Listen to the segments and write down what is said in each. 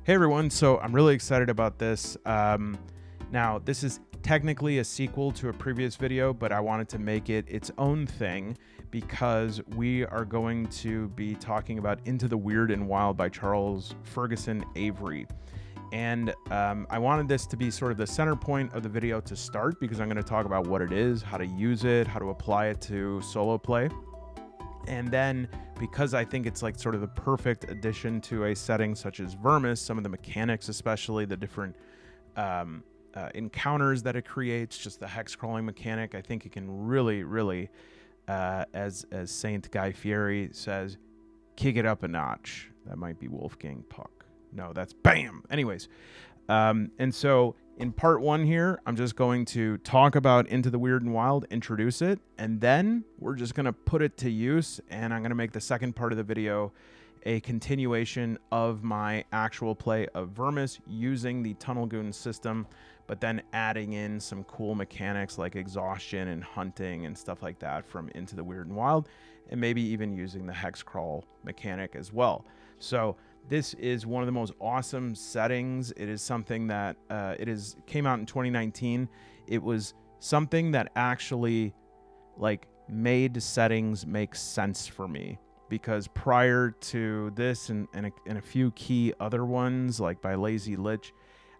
Hey everyone, so I'm really excited about this. Now, this is technically a sequel to a previous video, but I wanted to make it its own thing because we are going to be talking about Into the Wyrd and Wild by Charles Ferguson Avery. And I wanted this to be sort of the center point of the video to start because I'm going to talk about what it is, how to use it, how to apply it to solo play. And then because I think it's like sort of the perfect addition to a setting such as Vermis, some of the mechanics, especially the different encounters that it creates, just the hex crawling mechanic, I think it can really, as Saint Guy Fieri says, kick it up a notch. That might be Wolfgang Puck. No, that's BAM! Anyways, and so in part one here, I'm just going to talk about Into the Wyrd and Wild, introduce it, and then we're just going to put it to use, and I'm going to make the second part of the video a continuation of my actual play of Vermis using the Tunnel Goon system, but then adding in some cool mechanics like Exhaustion and hunting and stuff like that from Into the Wyrd and Wild, and maybe even using the hex crawl mechanic as well. So this is one of the most awesome settings. It is something that came out in 2019. It was something that actually like made settings make sense for me, because prior to this and a few key other ones like by Lazy Lich,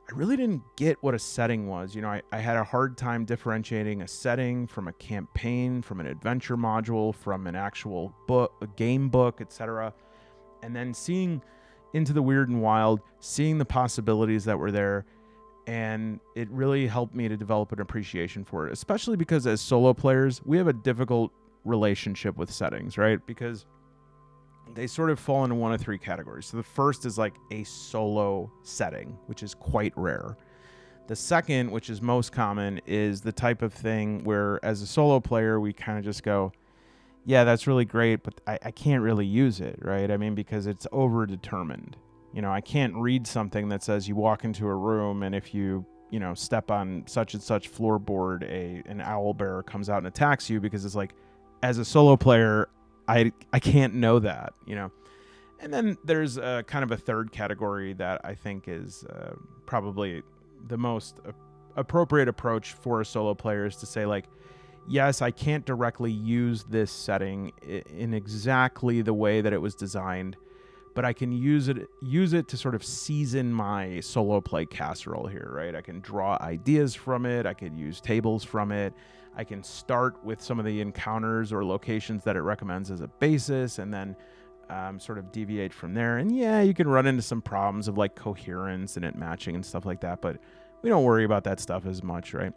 I really didn't get what a setting was. You know, I had a hard time differentiating a setting from a campaign, from an adventure module, from an actual book, a game book, etc. And then seeing Into the Wyrd and Wild, seeing the possibilities that were there, and it really helped me to develop an appreciation for it, especially because as solo players, we have a difficult relationship with settings, right? Because they sort of fall into one of three categories. So the first is like a solo setting, which is quite rare. The second, which is most common, is the type of thing where as a solo player, we kind of just go, yeah, that's really great, but I can't really use it, right? I mean, because it's overdetermined. You know, I can't read something that says you walk into a room and if you step on such and such floorboard, an owl bear comes out and attacks you, because it's like, as a solo player, I can't know that, you know? And then there's kind of a third category that I think is probably the most appropriate approach for a solo player, is to say like, yes, I can't directly use this setting in exactly the way that it was designed, but I can use it to sort of season my solo play casserole here, right? I can draw ideas from it. I could use tables from it. I can start with some of the encounters or locations that it recommends as a basis, and then sort of deviate from there. And yeah, you can run into some problems of like coherence and it matching and stuff like that, but we don't worry about that stuff as much, right?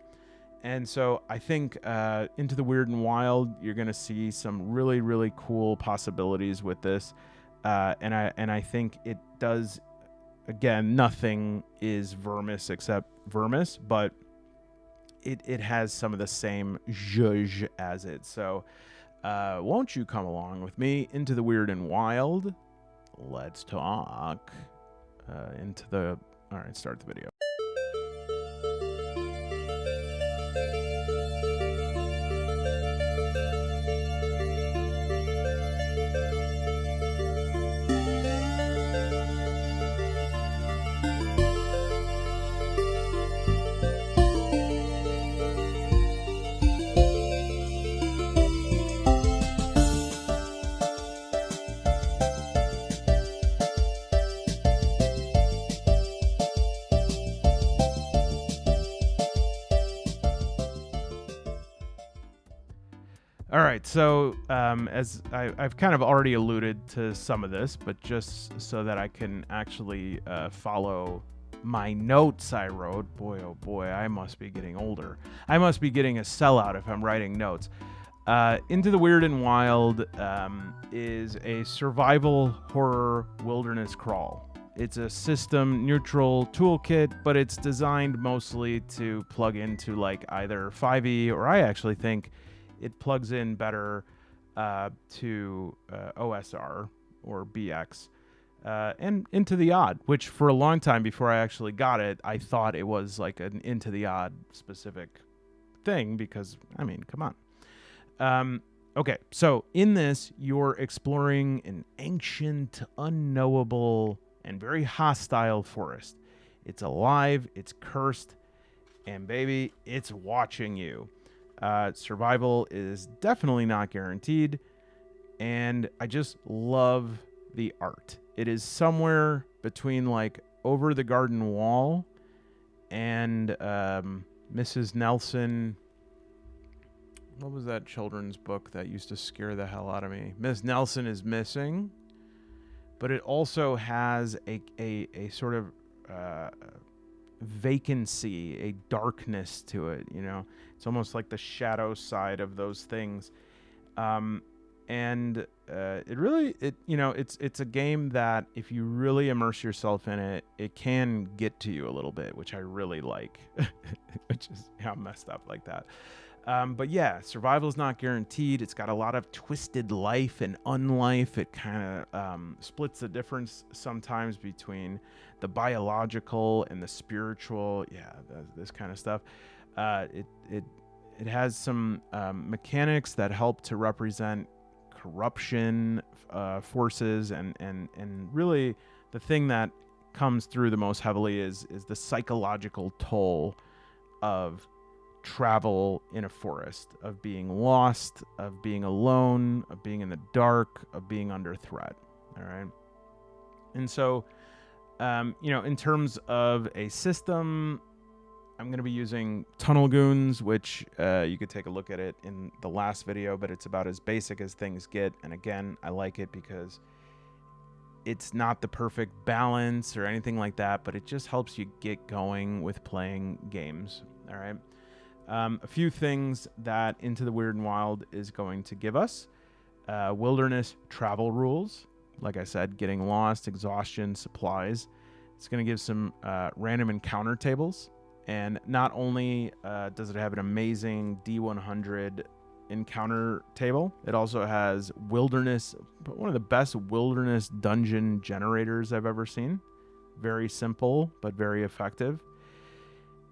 And so I think Into the Wyrd and Wild, you're going to see some really cool possibilities with this. And I think it does, again, nothing is Vermis except Vermis, but it has some of the same zhuzh as it. So won't you come along with me into the Wyrd and Wild? Let's talk. All right, start the video. All right, so as I've kind of already alluded to some of this, but just so that I can actually follow my notes I wrote, boy, oh boy, I must be getting older. I must be getting a sellout if I'm writing notes. Into the Wyrd and Wild is a survival horror wilderness crawl. It's a system neutral toolkit, but it's designed mostly to plug into like either 5e, or I actually think it plugs in better to OSR or BX and Into the Odd, which for a long time before I actually got it, I thought it was like an Into the Odd specific thing, because, I mean, come on. Okay, so in this, you're exploring an ancient, unknowable and very hostile forest. It's alive, it's cursed, and baby, it's watching you. Survival is definitely not guaranteed, and I just love the art. It is somewhere between like Over the Garden Wall and Mrs. Nelson. What was that children's book that used to scare the hell out of me? Miss Nelson is Missing, but it also has a sort of vacancy, a darkness to it. You know, it's almost like the shadow side of those things. And it really, it's a game that if you really immerse yourself in it, it can get to you a little bit, which I really like, which is how messed up like that. But yeah, survival is not guaranteed. It's got a lot of twisted life and unlife. It kind of splits the difference sometimes between the biological and the spiritual. Yeah, this kind of stuff. It has some mechanics that help to represent corruption forces, and really the thing that comes through the most heavily is the psychological toll of travel in a forest, of being lost, of being alone, of being in the dark, of being under threat. All right. And so, in terms of a system, I'm going to be using Tunnel Goons, which you could take a look at it in the last video, but it's about as basic as things get. And again, I like it because it's not the perfect balance or anything like that, but it just helps you get going with playing games. All right. A few things that Into the Wyrd and Wild is going to give us. Wilderness travel rules. Like I said, getting lost, exhaustion, supplies. It's going to give some random encounter tables. And not only does it have an amazing D100 encounter table, it also has one of the best wilderness dungeon generators I've ever seen. Very simple, but very effective.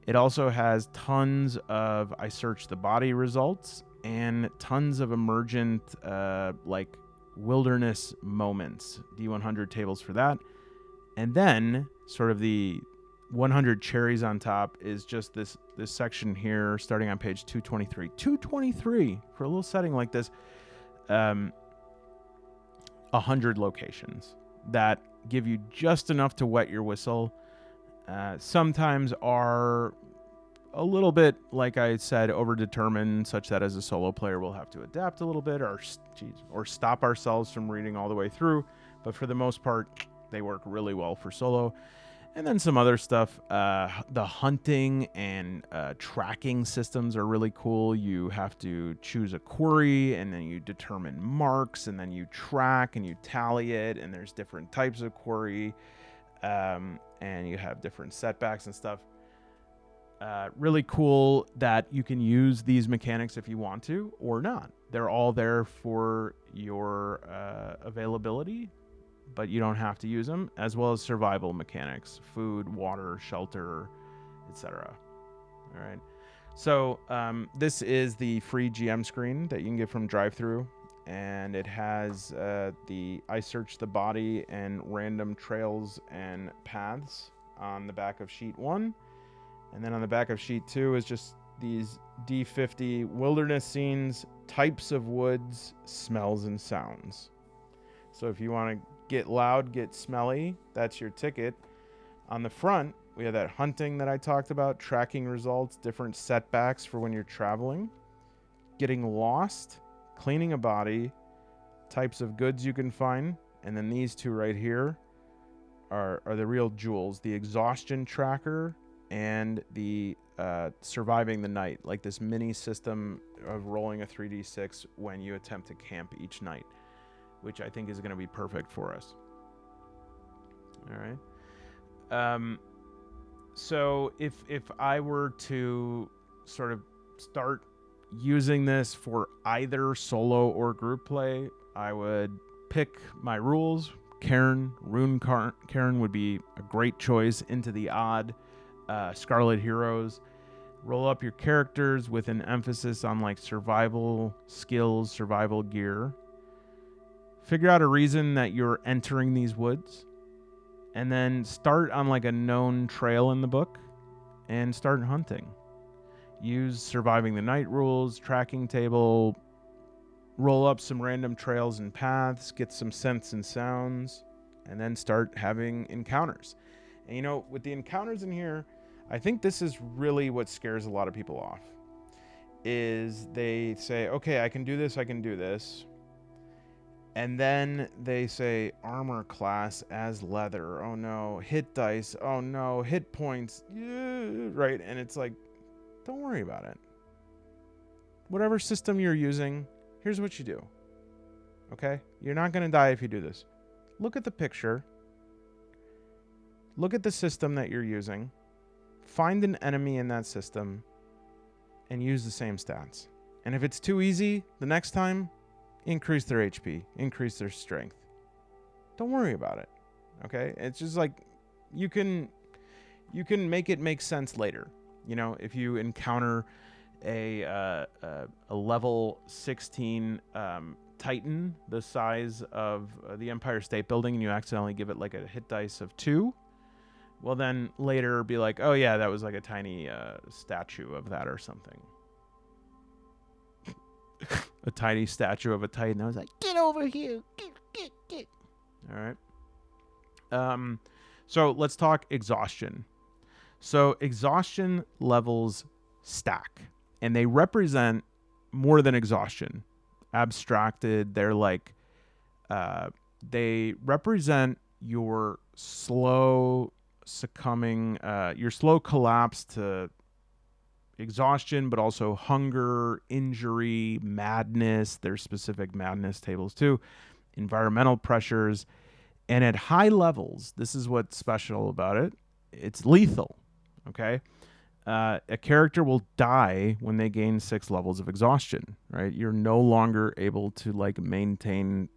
It also has tons of I search the body results and tons of emergent like wilderness moments. D100 tables for that. And then sort of the 100 cherries on top is just this section here starting on page 223. 223 for a little setting like this. 100 locations that give you just enough to wet your whistle. Sometimes are a little bit, like I said, overdetermined, such that as a solo player we'll have to adapt a little bit or stop ourselves from reading all the way through. But for the most part, they work really well for solo. And then some other stuff, the hunting and tracking systems are really cool. You have to choose a quarry, and then you determine marks, and then you track and you tally it, and there's different types of quarry. And you have different setbacks and stuff. Really cool that you can use these mechanics if you want to or not. They're all there for your availability, but you don't have to use them, as well as survival mechanics, food, water, shelter, etc. All right. So this is the free GM screen that you can get from drive-thru. And it has the I search the body and random trails and paths on the back of sheet 1. And then on the back of sheet 2 is just these D50 wilderness scenes, types of woods, smells and sounds. So if you want to get loud, get smelly, that's your ticket. On the front, we have that hunting that I talked about, tracking results, different setbacks for when you're traveling, getting lost, cleaning a body, types of goods you can find, and then these two right here are the real jewels, the exhaustion tracker and the surviving the night, like this mini system of rolling a 3d6 when you attempt to camp each night, which I think is going to be perfect for us. All right. So if I were to sort of start using this for either solo or group play, I would pick my rules. Rune Cairn would be a great choice. Into the Odd, Scarlet Heroes. Roll up your characters with an emphasis on like survival skills, survival gear. Figure out a reason that you're entering these woods. And then start on like a known trail in the book and start hunting. Use surviving the night rules, tracking table, roll up some random trails and paths, get some scents and sounds, and then start having encounters. And you know, with the encounters in here, I think this is really what scares a lot of people off. Is they say, okay, I can do this, I can do this. And then they say armor class as leather. Oh no, hit dice. Oh no, hit points. Yeah, right? And it's like, don't worry about it. Whatever system you're using, here's what you do. Okay? You're not going to die if you do this. Look at the picture. Look at the system that you're using. Find an enemy in that system and use the same stats. And if it's too easy, the next time, increase their HP, increase their strength. Don't worry about it. Okay? It's just like you can make it make sense later. You know, if you encounter a level 16 Titan the size of the Empire State Building and you accidentally give it like a hit dice of 2, well then later be like, oh yeah, that was like a tiny statue of that or something. A tiny statue of a Titan. I was like, get over here. Get. All right. So let's talk exhaustion. So exhaustion levels stack, and they represent more than exhaustion. Abstracted, they're like, they represent your slow succumbing, your slow collapse to exhaustion, but also hunger, injury, madness. There's specific madness tables too, environmental pressures. And at high levels, this is what's special about it. It's lethal. Okay. A character will die when they gain 6 levels of exhaustion, right? You're no longer able to like maintain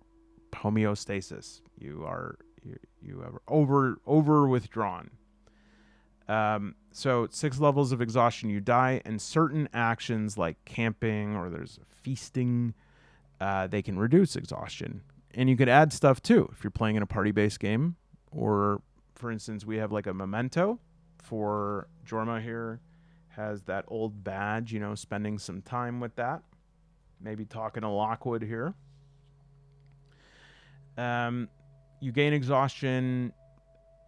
homeostasis. You are over withdrawn. So 6 levels of exhaustion, you die, and certain actions like camping or there's feasting, they can reduce exhaustion. And you could add stuff too if you're playing in a party-based game, or for instance, we have like a memento for Jorma here. Has that old badge, you know, spending some time with that. Maybe talking to Lockwood here. You gain exhaustion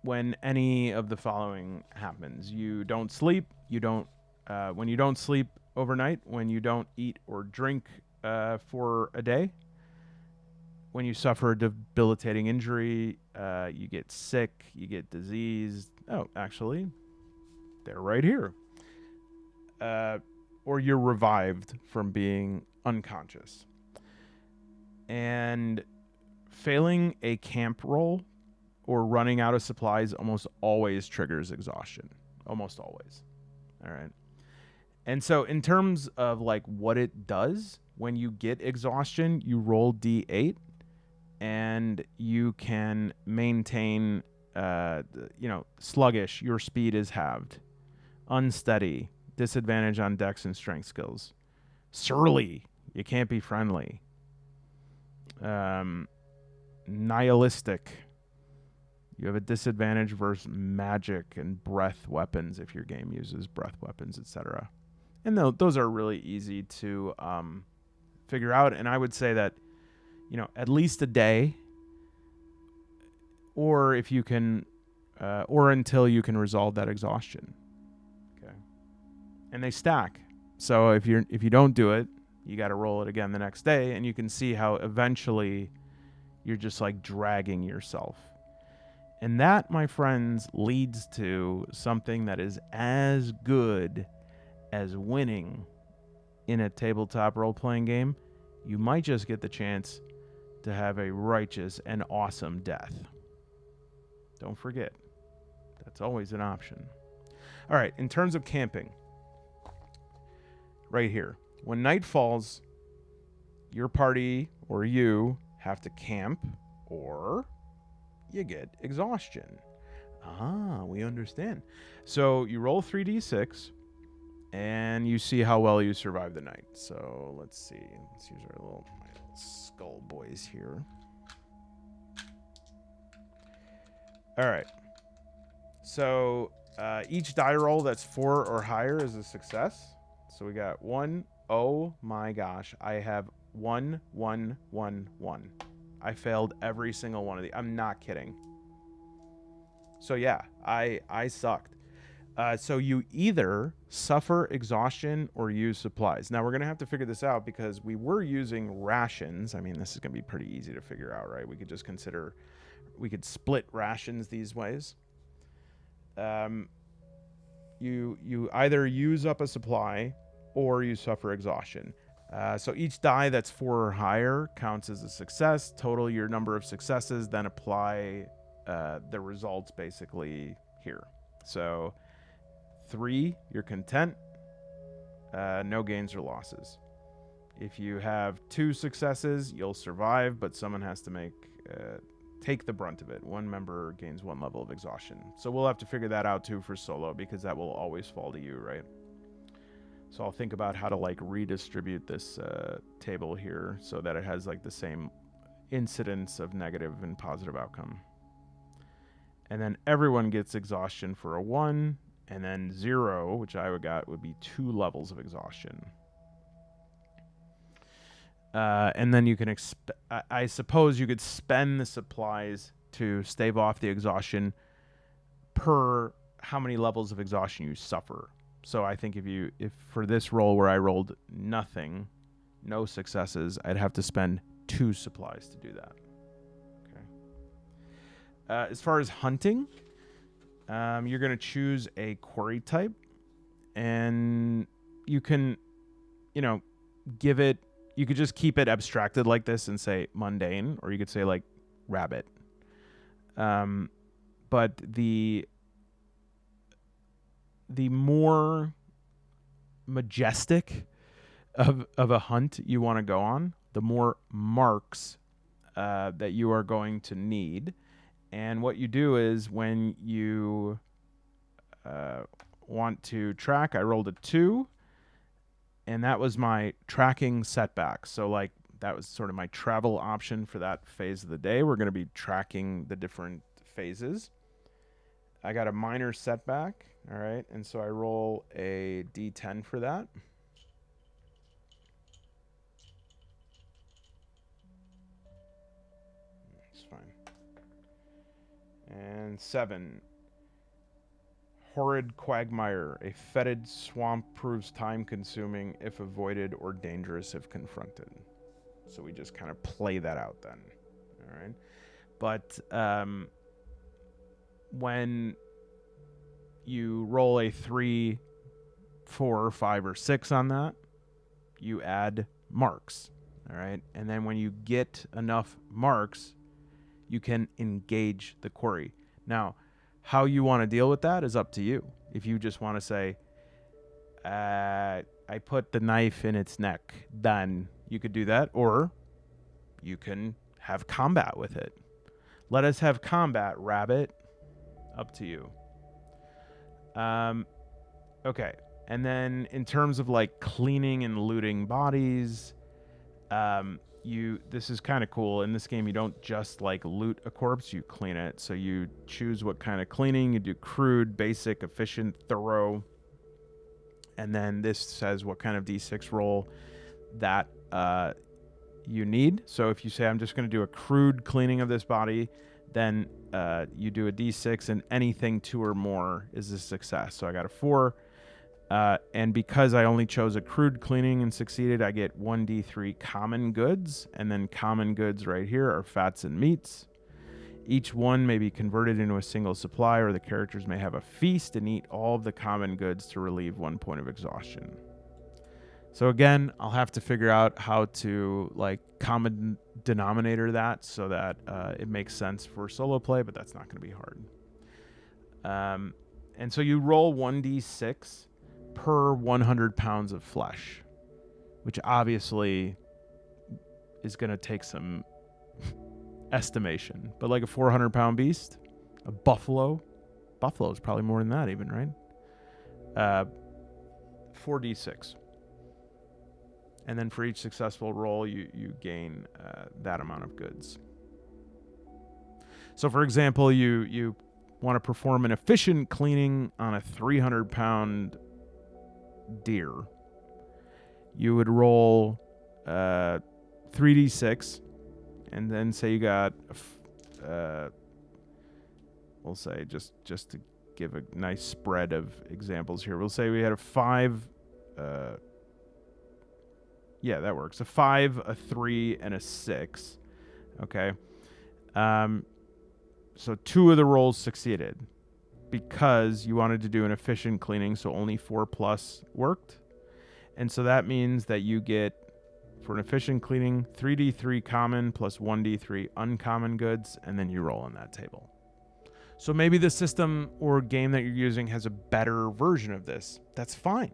when any of the following happens. You don't sleep. When you don't sleep overnight. When you don't eat or drink for a day. When you suffer a debilitating injury, you get sick, you get diseased. Oh, actually, they're right here. Or you're revived from being unconscious. And failing a camp roll or running out of supplies almost always triggers exhaustion. Almost always. All right. And so in terms of like what it does, when you get exhaustion, you roll D8 and you can maintain, sluggish, your speed is halved. Unsteady, disadvantage on dex and strength skills. Surly, you can't be friendly. Nihilistic, you have a disadvantage versus magic and breath weapons if your game uses breath weapons, etc. And those are really easy to figure out. And I would say that, you know, at least a day, or if you can, or until you can resolve that exhaustion. Okay. And they stack. So if you don't do it, you got to roll it again the next day, and you can see how eventually you're just like dragging yourself. And that, my friends, leads to something that is as good as winning in a tabletop role-playing game. You might just get the chance to have a righteous and awesome death. Don't forget, that's always an option. All right, in terms of camping, right here, when night falls, your party or you have to camp, or you get exhaustion. Ah, we understand. So you roll 3d6, and you see how well you survive the night. So let's see. Let's use my little skull boys here. All right. So each die roll that's 4 or higher is a success. So we got 1. Oh my gosh. I have 1, 1, 1, 1. I failed every single one of these. I'm not kidding. So yeah, I sucked. So you either suffer exhaustion or use supplies. Now we're going to have to figure this out because we were using rations. I mean, this is going to be pretty easy to figure out, right? We could just consider, we could split rations these ways. You either use up a supply or you suffer exhaustion. So each die that's 4 or higher counts as a success. Total your number of successes, then apply the results basically here. So 3, you're content. No gains or losses. If you have 2 successes, you'll survive, but someone has to take the brunt of it. One member gains 1 level of exhaustion. So we'll have to figure that out too for solo, because that will always fall to you, right? So I'll think about how to like redistribute this table here so that it has like the same incidence of negative and positive outcome. And then everyone gets exhaustion for a 1, and then 0, which I would be 2 levels of exhaustion. And then you can I suppose you could spend the supplies to stave off the exhaustion per how many levels of exhaustion you suffer. So I think if for this roll where I rolled nothing, no successes, I'd have to spend 2 supplies to do that. Okay. As far as hunting, you're going to choose a quarry type, and you can, give it. You could just keep it abstracted like this and say mundane, or you could say like rabbit. But the more majestic of a hunt you want to go on, the more marks that you are going to need. And what you do is when you want to track, I rolled a 2, and that was my tracking setback. So like that was sort of my travel option for that phase of the day. We're going to be tracking the different phases. I got a minor setback, all right, and so I roll a d10 for that. It's fine. And 7. Horrid quagmire. A fetid swamp proves time-consuming if avoided or dangerous if confronted. So we just kind of play that out then. All right. But when you roll a 3, 4, 5, or 6 on that, you add marks. All right. And then when you get enough marks, you can engage the quarry. Now, how you want to deal with that is up to you. If you just want to say, I put the knife in its neck, done, you could do that. Or you can have combat with it. Let us have combat, rabbit. Up to you. Okay. And then in terms of like cleaning and looting bodies, this is kind of cool. In this game, you don't just like loot a corpse, you clean it. So you choose what kind of cleaning. You do crude, basic, efficient, thorough. And then this says what kind of D6 roll that you need. So if you say, I'm just going to do a crude cleaning of this body, then you do a D6, and anything 2 or more is a success. So I got a 4. And because I only chose a crude cleaning and succeeded, I get 1d3 common goods. And then common goods right here are fats and meats. Each one may be converted into a single supply, or the characters may have a feast and eat all of the common goods to relieve 1 point of exhaustion. So again, I'll have to figure out how to like common denominator that so that it makes sense for solo play, but that's not going to be hard. And so you roll 1d6 per 100 pounds of flesh, which obviously is going to take some estimation. But like a 400-pound beast, a buffalo is probably more than that even, right? 4d6. And then for each successful roll, you gain that amount of goods. So for example, you want to perform an efficient cleaning on a 300-pound deer, you would roll 3d6, and then say you got, we'll say, just to give a nice spread of examples here, we'll say we had a 5, yeah, that works. A 5, a 3, and a 6. Okay. So 2 of the rolls succeeded because you wanted to do an efficient cleaning, so only 4 plus worked. And so that means that you get, for an efficient cleaning, 3d3 common plus 1d3 uncommon goods, and then you roll on that table. So maybe the system or game that you're using has a better version of this. That's fine.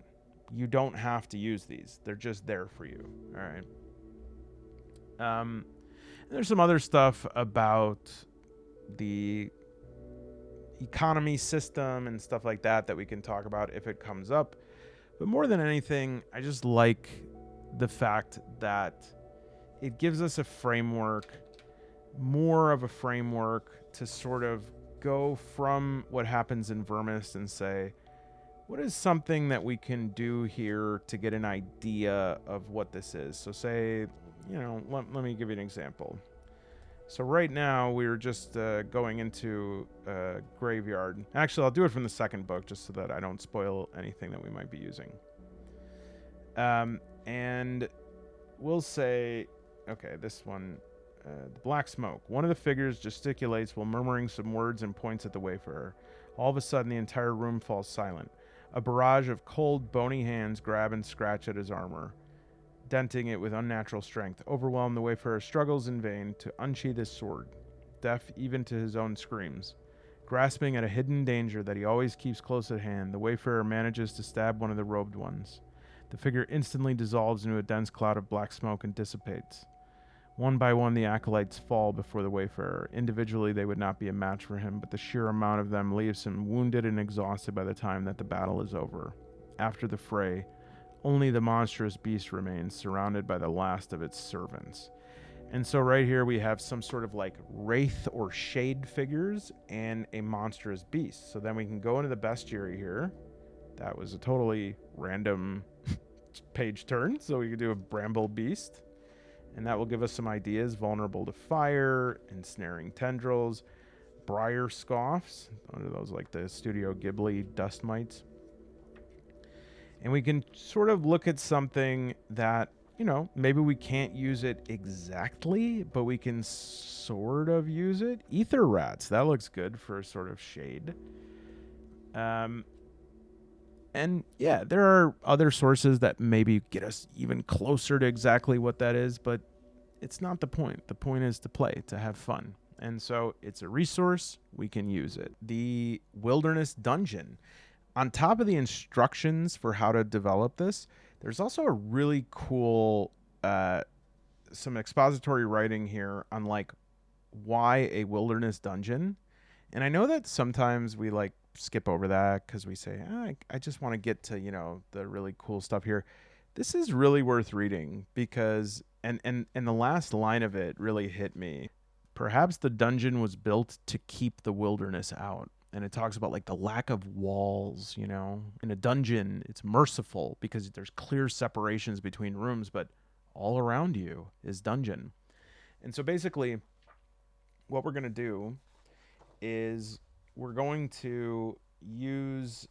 You don't have to use these. They're just there for you. All right. There's some other stuff about the economy system and stuff like that that we can talk about if it comes up. But more than anything, I just like the fact that it gives us a framework, more of a framework to sort of go from what happens in Vermis and say, what is something that we can do here to get an idea of what this is? So say, let me give you an example. So right now we're just going into a graveyard. Actually, I'll do it from the second book just so that I don't spoil anything that we might be using. And we'll say, okay, this one, the black smoke. One of the figures gesticulates while murmuring some words and points at the Wayfarer. All of a sudden, the entire room falls silent. A barrage of cold, bony hands grab and scratch at his armor, denting it with unnatural strength. Overwhelmed, the Wayfarer struggles in vain to unsheath his sword, deaf even to his own screams. Grasping at a hidden danger that he always keeps close at hand, the Wayfarer manages to stab one of the robed ones. The figure instantly dissolves into a dense cloud of black smoke and dissipates. One by one, the acolytes fall before the Wayfarer. Individually, they would not be a match for him, but the sheer amount of them leaves him wounded and exhausted by the time that the battle is over. After the fray, only the monstrous beast remains, surrounded by the last of its servants. And so right here we have some sort of like wraith or shade figures and a monstrous beast. So then we can go into the bestiary here. That was a totally random page turn. So we could do a bramble beast. And that will give us some ideas. Vulnerable to fire, ensnaring tendrils, briar scoffs. One of those like the Studio Ghibli dust mites. And we can sort of look at something that, maybe we can't use it exactly, but we can sort of use it. Ether rats. That looks good for a sort of shade. And yeah, there are other sources that maybe get us even closer to exactly what that is, but it's not the point. The point is to play, to have fun. And so it's a resource, we can use it. The Wilderness Dungeon. On top of the instructions for how to develop this, there's also a really cool, some expository writing here on like why a wilderness dungeon. And I know that sometimes we like skip over that because we say, I just want to get to, the really cool stuff here. This is really worth reading because, and the last line of it really hit me. Perhaps the dungeon was built to keep the wilderness out. And it talks about like the lack of walls, in a dungeon. It's merciful because there's clear separations between rooms, but all around you is dungeon. And so basically what we're going to do is we're going to use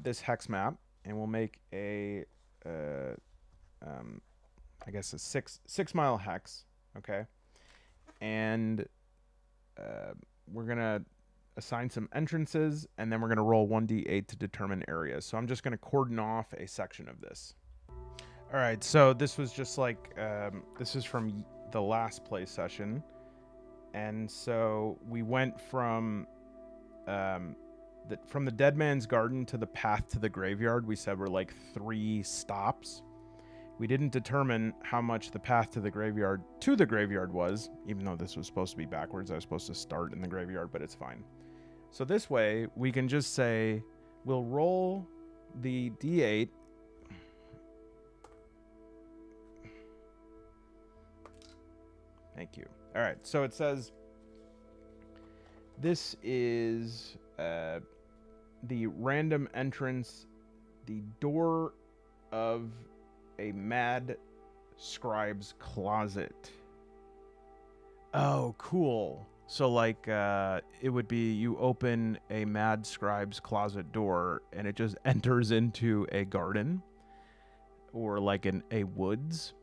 this hex map, and we'll make a, I guess a six mile hex. Okay. And we're going to assign some entrances, and then we're going to roll 1d8 to determine areas. So I'm just going to cordon off a section of this. All right, so this was just like, this is from the last play session. And so we went from the Dead Man's Garden to the path to the graveyard. We said we're like 3 stops. We didn't determine how much the path to the graveyard was, even though this was supposed to be backwards. I was supposed to start in the graveyard, but it's fine. So this way, we can just say, we'll roll the d8. Thank you. All right, so it says, this is the random entrance, the door of a mad scribe's closet. Oh, cool. So, like, it would be you open a mad scribe's closet door and it just enters into a garden or like a woods.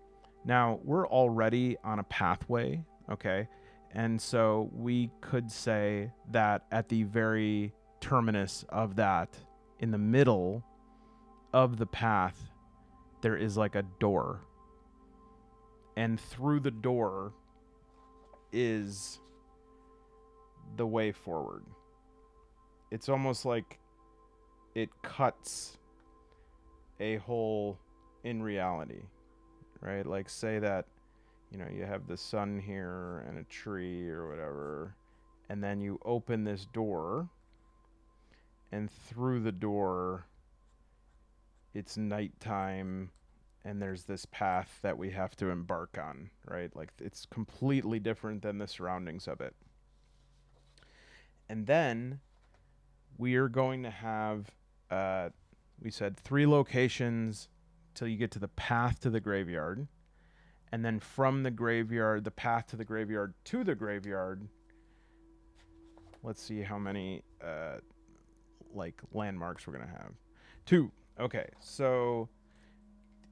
Now, we're already on a pathway, okay? And so we could say that at the very terminus of that, in the middle of the path, there is like a door. And through the door is the way forward. It's almost like it cuts a hole in reality, right? Like, say that, you know, you have the sun here and a tree or whatever, and then you open this door, and through the door, it's nighttime, and there's this path that we have to embark on, right? Like, it's completely different than the surroundings of it. And then we are going to have, we said 3 locations till you get to the path to the graveyard. And then from the graveyard, the path to the graveyard to the graveyard, let's see how many like landmarks we're going to have. 2. Okay, so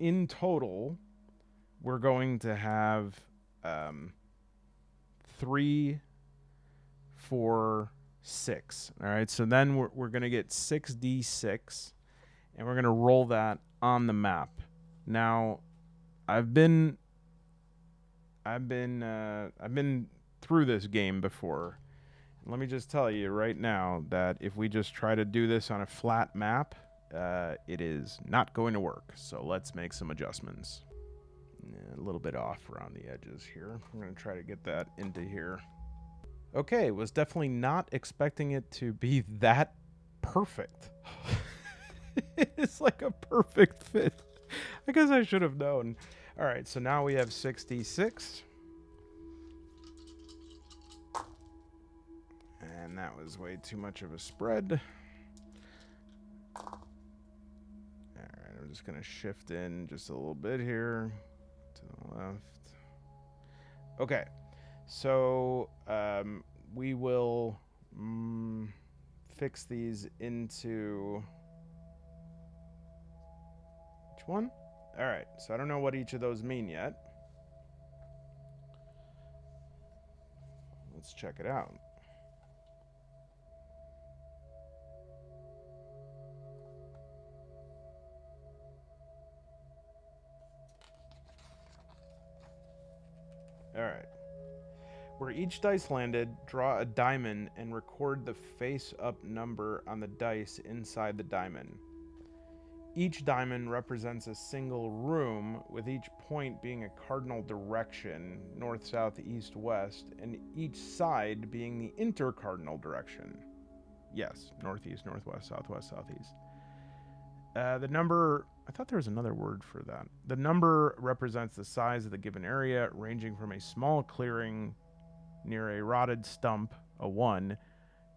in total, we're going to have 3, 4, 6. All right, so then we're going to get 6d6, and we're going to roll that on the map. Now, I've been through this game before. Let me just tell you right now that if we just try to do this on a flat map, it is not going to work. So let's make some adjustments. A little bit off around the edges here. I'm going to try to get that into here. Okay, was definitely not expecting it to be that perfect. It's like a perfect fit. I guess I should have known. All right, so now we have 66. And that was way too much of a spread. All right, I'm just going to shift in just a little bit here to the left. Okay, so we will fix these into... Which one? All right, so I don't know what each of those mean yet. Let's check it out. All right. Where each dice landed, draw a diamond and record the face-up number on the dice inside the diamond. Each diamond represents a single room, with each point being a cardinal direction, north, south, east, west, and each side being the intercardinal direction. Yes, northeast, northwest, southwest, southeast. The number, I thought there was another word for that. The number represents the size of the given area, ranging from a small clearing near a rotted stump, a 1,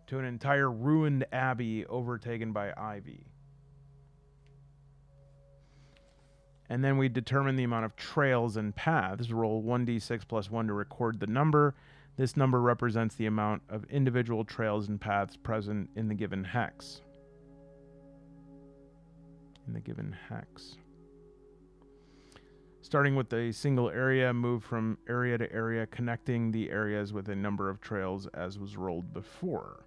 to an entire ruined abbey overtaken by ivy. And then we determine the amount of trails and paths. Roll 1d6 plus 1 to record the number. This number represents the amount of individual trails and paths present in the given hex. Starting with a single area, move from area to area, connecting the areas with a number of trails as was rolled before.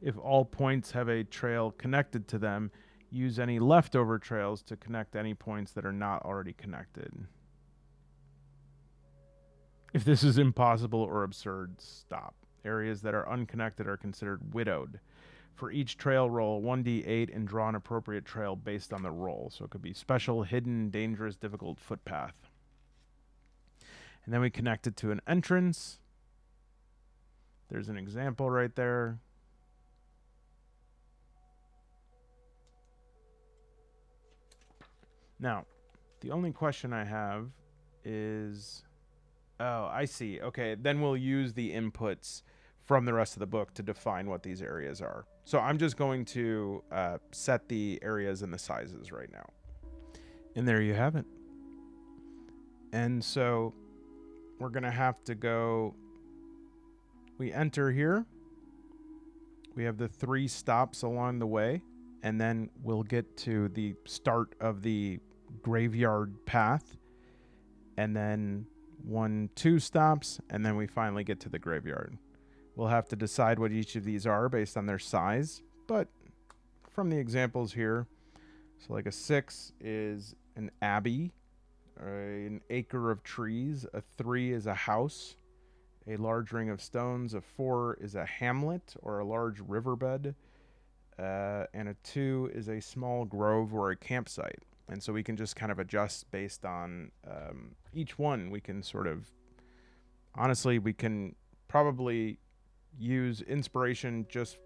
If all points have a trail connected to them, use any leftover trails to connect any points that are not already connected. If this is impossible or absurd, stop. Areas that are unconnected are considered widowed. For each trail, roll 1d8 and draw an appropriate trail based on the roll. So it could be special, hidden, dangerous, difficult footpath. And then we connect it to an entrance. There's an example right there. Now, the only question I have is... Oh, I see. Okay, then we'll use the inputs from the rest of the book to define what these areas are. So I'm just going to set the areas and the sizes right now. And there you have it. And so we're going to have to go, we enter here. We have the 3 stops along the way, and then we'll get to the start of the graveyard path, and then 1, 2 stops, and then we finally get to the graveyard. We'll have to decide what each of these are based on their size, but from the examples here, so like a 6 is an abbey, an acre of trees, a 3 is a house, a large ring of stones, a 4 is a hamlet or a large riverbed, and a 2 is a small grove or a campsite. And so we can just kind of adjust based on each one. We can sort of, honestly, we can probably use inspiration just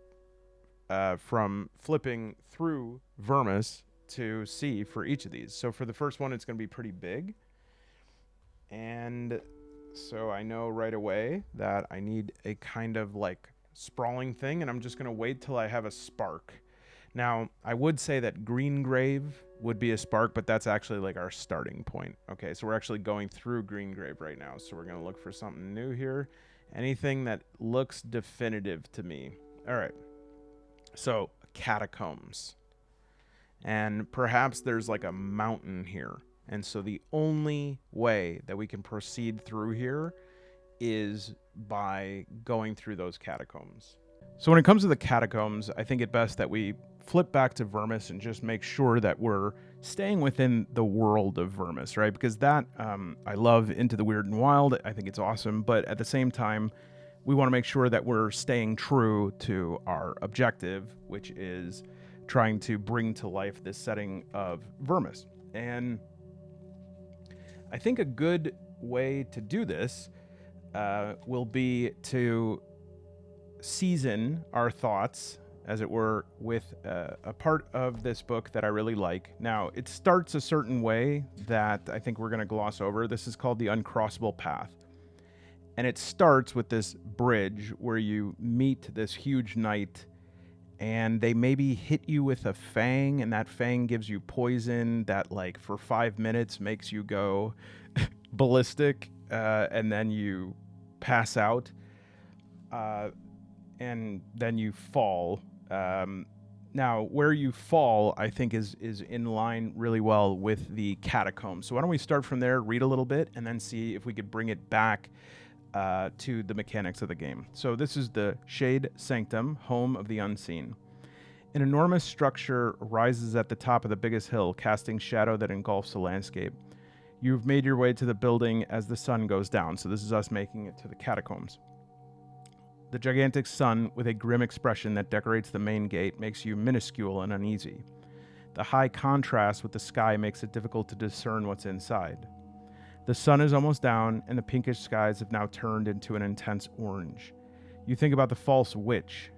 from flipping through Vermis to see for each of these. So for the first one, it's going to be pretty big. And so I know right away that I need a kind of like sprawling thing, and I'm just going to wait till I have a spark. Now, I would say that Green Grave would be a spark, but that's actually like our starting point. Okay, so we're actually going through Green Grave right now, so we're going to look for something new here. Anything that looks definitive to me. All right, so catacombs. And perhaps there's like a mountain here. And so the only way that we can proceed through here is by going through those catacombs. So when it comes to the catacombs, I think it best that we flip back to Vermis and just make sure that we're staying within the world of Vermis, right? Because that, I love Into the Wyrd and Wild. I think it's awesome. But at the same time, we want to make sure that we're staying true to our objective, which is trying to bring to life this setting of Vermis. And I think a good way to do this will be to season our thoughts, as it were, with a part of this book that I really like. Now, it starts a certain way that I think we're going to gloss over. This is called the Uncrossable Path. And it starts with this bridge where you meet this huge knight, and they maybe hit you with a fang, and that fang gives you poison that, like, for 5 minutes makes you go ballistic, and then you pass out, and then you fall. Now, where you fall, I think, is in line really well with the catacomb. So why don't we start from there, read a little bit, and then see if we could bring it back to the mechanics of the game. So this is the Shade Sanctum, home of the unseen. An enormous structure rises at the top of the biggest hill, casting shadow that engulfs the landscape. You've made your way to the building as the sun goes down. So this is us making it to the catacombs. The gigantic sun, with a grim expression that decorates the main gate, makes you minuscule and uneasy. The high contrast with the sky makes it difficult to discern what's inside. The sun is almost down, and the pinkish skies have now turned into an intense orange. You think about the false witch,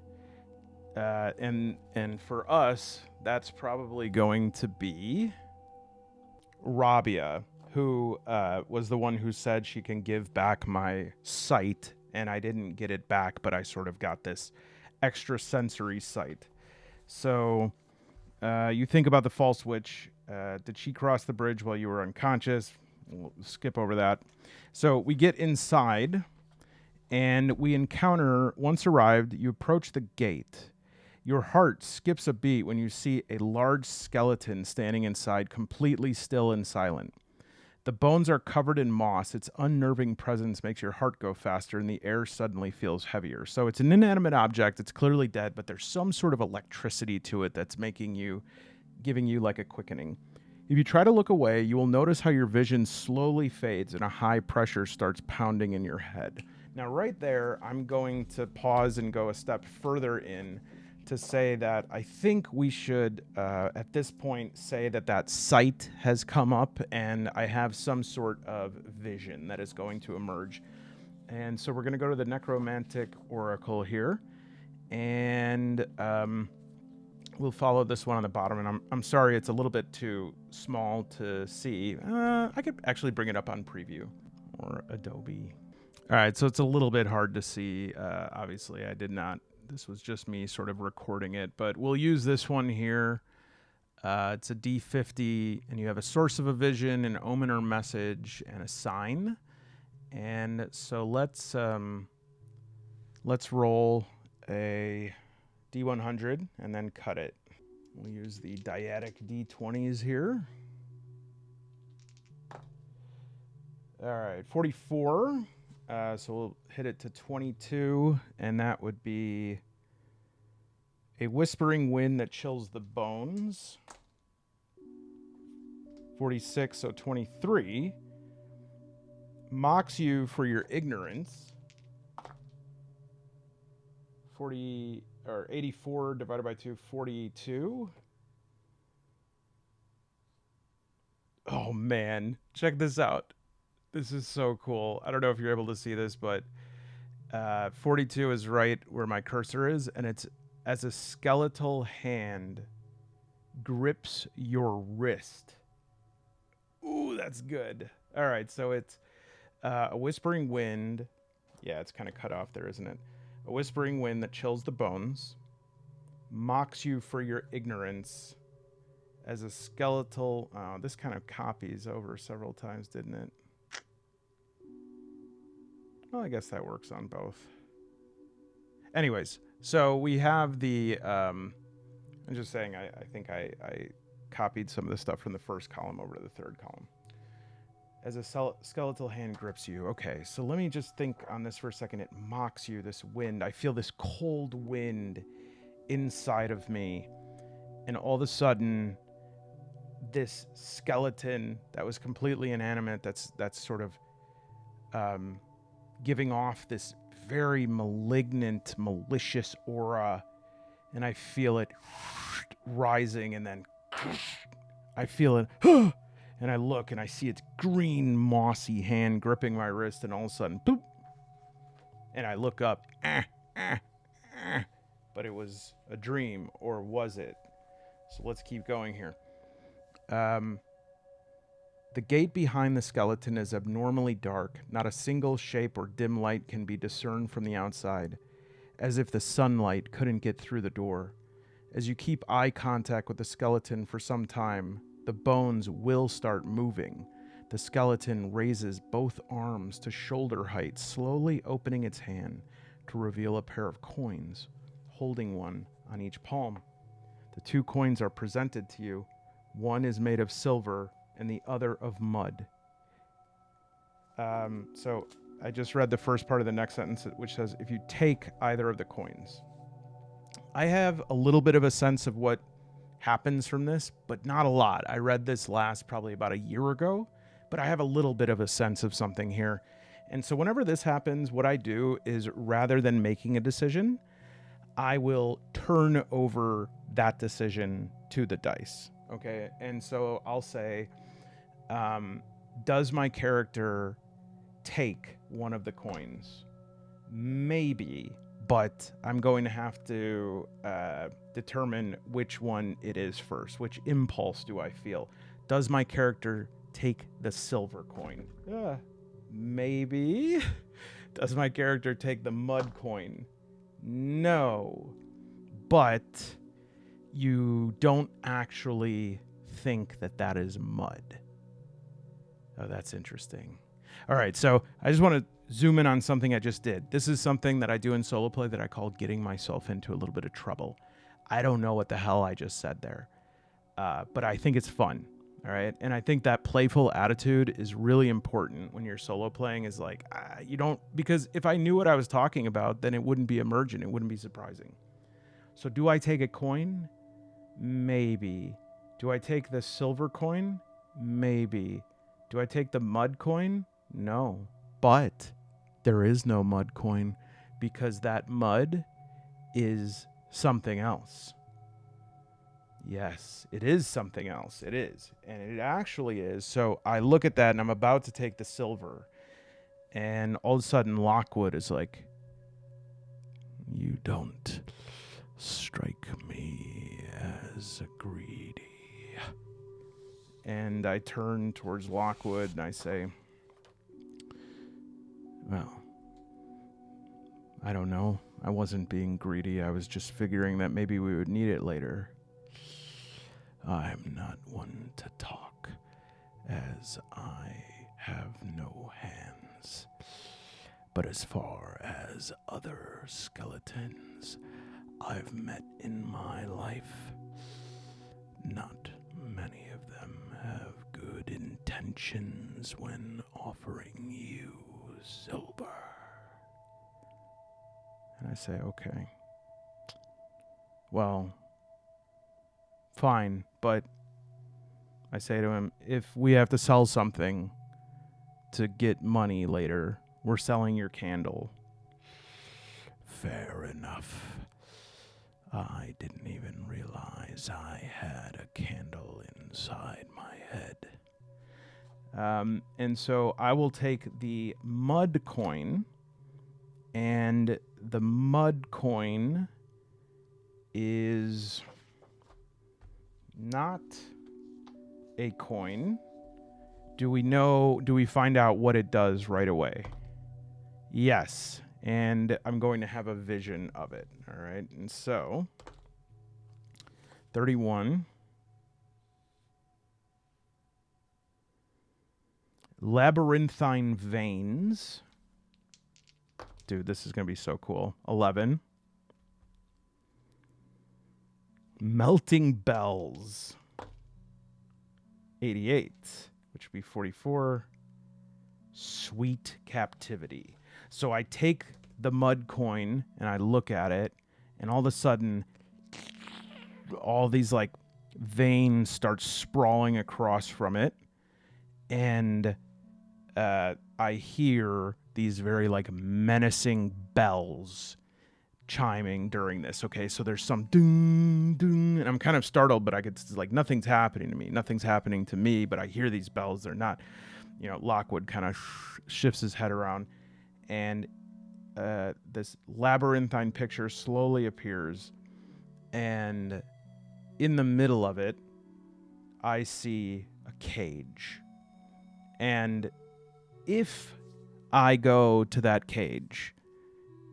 and for us, that's probably going to be Rabia, who was the one who said she can give back my sight, and I didn't get it back, but I sort of got this extra sensory sight. So you think about the false witch. Did she cross the bridge while you were unconscious? We'll skip over that. So we get inside, and we encounter, once arrived, you approach the gate. Your heart skips a beat when you see a large skeleton standing inside, completely still and silent. The bones are covered in moss. Its unnerving presence makes your heart go faster, and the air suddenly feels heavier. So it's an inanimate object. It's clearly dead, but there's some sort of electricity to it that's giving you like a quickening. If you try to look away, you will notice how your vision slowly fades and a high pressure starts pounding in your head. Now, right there, I'm going to pause and go a step further in to say that I think we should, at this point, say that sight has come up and I have some sort of vision that is going to emerge. And so we're going to go to the Necromantic Oracle here, and we'll follow this one on the bottom. And I'm sorry, it's a little bit too small to see. I could actually bring it up on Preview or Adobe. All right, so it's a little bit hard to see. Obviously, I did not. This was just me sort of recording it, but we'll use this one here. It's a D50, and you have a source of a vision, an omen or message, and a sign. And so let's roll a D100 and then cut it. We'll use the dyadic D20s here. All right, 44. So we'll hit it to 22, and that would be a whispering wind that chills the bones. 46, so 23. Mocks you for your ignorance. 40 or 84 divided by 2, 42. Oh man, check this out. This is so cool. I don't know if you're able to see this, but 42 is right where my cursor is, and it's as a skeletal hand grips your wrist. Ooh, that's good. All right, so it's a whispering wind. Yeah, it's kind of cut off there, isn't it? A whispering wind that chills the bones, mocks you for your ignorance, as a skeletal... Oh, this kind of copies over several times, didn't it? Well, I guess that works on both. Anyways, so we have the... I'm just saying, I think I copied some of the stuff from the first column over to the third column. As a skeletal hand grips you. Okay, so let me just think on this for a second. It mocks you, this wind. I feel this cold wind inside of me. And all of a sudden, this skeleton that was completely inanimate, that's sort of giving off this very malignant, malicious aura. And I feel it rising, and then I feel it... And I look and I see its green, mossy hand gripping my wrist, and all of a sudden, boop. And I look up, but it was a dream, or was it? So let's keep going here. The gate behind the skeleton is abnormally dark. Not a single shape or dim light can be discerned from the outside, as if the sunlight couldn't get through the door. As you keep eye contact with the skeleton for some time, the bones will start moving. The skeleton raises both arms to shoulder height, slowly opening its hand to reveal a pair of coins, holding one on each palm. The two coins are presented to you. One is made of silver and the other of mud. So I just read the first part of the next sentence, which says, if you take either of the coins. I have a little bit of a sense of what happens from this, but not a lot. I read this last probably about a year ago, but I have a little bit of a sense of something here. And so whenever this happens, what I do is, rather than making a decision, I will turn over that decision to the dice. Okay. And so I'll say, does my character take one of the coins? Maybe, but I'm going to have to determine which one it is first. Which impulse do I feel? Does my character take the silver coin? Maybe. Does my character take the mud coin? No. But you don't actually think that that is mud. Oh, that's interesting. All right, so I just want to zoom in on something I just did. This is something that I do in solo play that I call getting myself into a little bit of trouble. I don't know what the hell I just said there, but I think it's fun. All right, and I think that playful attitude is really important when you're solo playing. Is like, you don't, because if I knew what I was talking about, then it wouldn't be emergent. It wouldn't be surprising. So do I take a coin? Maybe. Do I take the silver coin? Maybe. Do I take the mud coin? No. But there is no mud coin, because that mud is something else. Yes, it is something else. It is. And it actually is. So I look at that and I'm about to take the silver. And all of a sudden Lockwood is like, you don't strike me as greedy. And I turn towards Lockwood and I say, well, I don't know. I wasn't being greedy. I was just figuring that maybe we would need it later. I'm not one to talk, as I have no hands. But as far as other skeletons I've met in my life, not many of them have good intentions when offering you silver. And I say, okay. Well, fine, but I say to him, if we have to sell something to get money later, we're selling your candle. Fair enough. I didn't even realize I had a candle inside my head. And so I will take the mud coin, and the mud coin is not a coin. Do we find out what it does right away? Yes. And I'm going to have a vision of it. All right. And so 31. Labyrinthine veins. Dude, this is going to be so cool. 11. Melting bells. 88, which would be 44. Sweet captivity. So I take the mud coin and I look at it, and all of a sudden, all these like veins start sprawling across from it, and I hear these very like menacing bells chiming during this. Okay, so there's some ding ding, and I'm kind of startled, but I could like nothing's happening to me. Nothing's happening to me, but I hear these bells. They're not, Lockwood kind of shifts his head around, and this labyrinthine picture slowly appears, and in the middle of it, I see a cage. And if I go to that cage,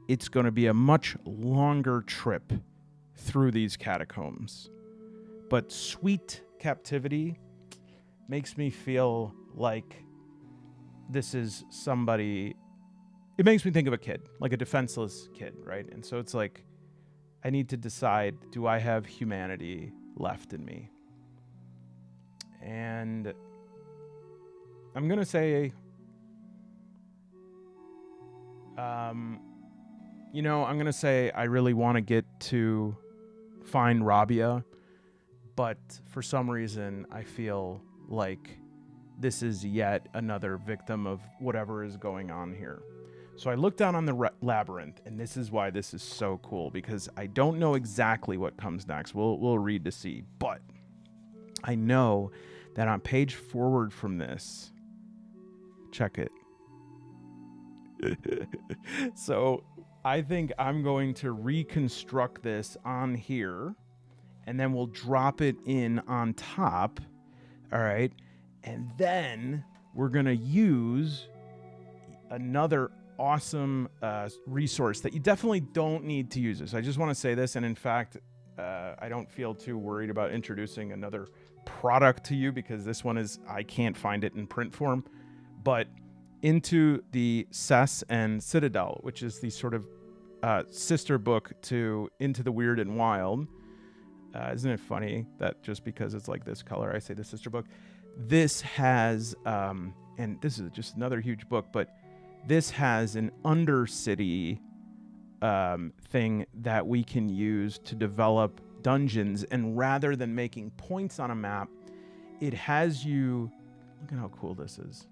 it's going to be a much longer trip through these catacombs. But sweet captivity makes me feel like this is somebody. It makes me think of a kid, like a defenseless kid, right? And so it's like, I need to decide, do I have humanity left in me? And I'm going to say, I'm going to say I really want to get to find Rabia, but for some reason I feel like this is yet another victim of whatever is going on here. So I look down on the labyrinth, and this is why this is so cool, because I don't know exactly what comes next. We'll read to see, but I know that on page forward from this, check it. So I think I'm going to reconstruct this on here, and then we'll drop it in on top. All right. And then we're going to use another awesome resource that you definitely don't need to use this. I just want to say this. And in fact, I don't feel too worried about introducing another product to you, because this one I can't find it in print form. But into the Cess and Citadel, which is the sort of sister book to Into the Wyrd and Wild. Isn't it funny that just because it's like this color, I say the sister book? This has, and this is just another huge book, but this has an Undercity thing that we can use to develop dungeons. And rather than making points on a map, it has you, look at how cool this is.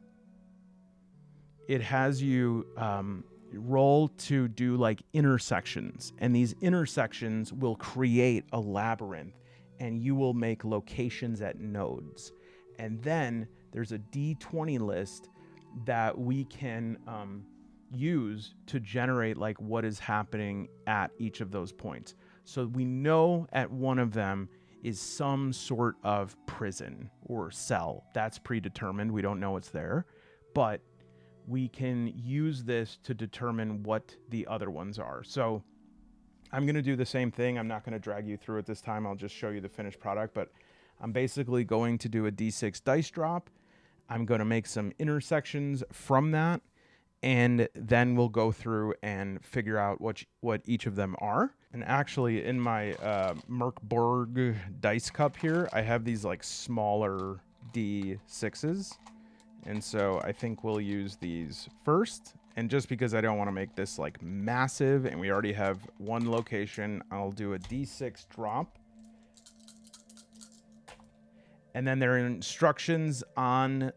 It has you roll to do like intersections, and these intersections will create a labyrinth, and you will make locations at nodes. And then there's a D20 list that we can use to generate like what is happening at each of those points. So we know at one of them is some sort of prison or cell. That's predetermined. We don't know what's there, but we can use this to determine what the other ones are. So I'm going to do the same thing. I'm not going to drag you through it this time. I'll just show you the finished product, but I'm basically going to do a D6 dice drop. I'm going to make some intersections from that, and then we'll go through and figure out what each of them are. And actually, in my Merkborg dice cup here, I have these like smaller D6s. And so I think we'll use these first. And just because I don't want to make this like massive and we already have one location, I'll do a D6 drop. And then there are instructions on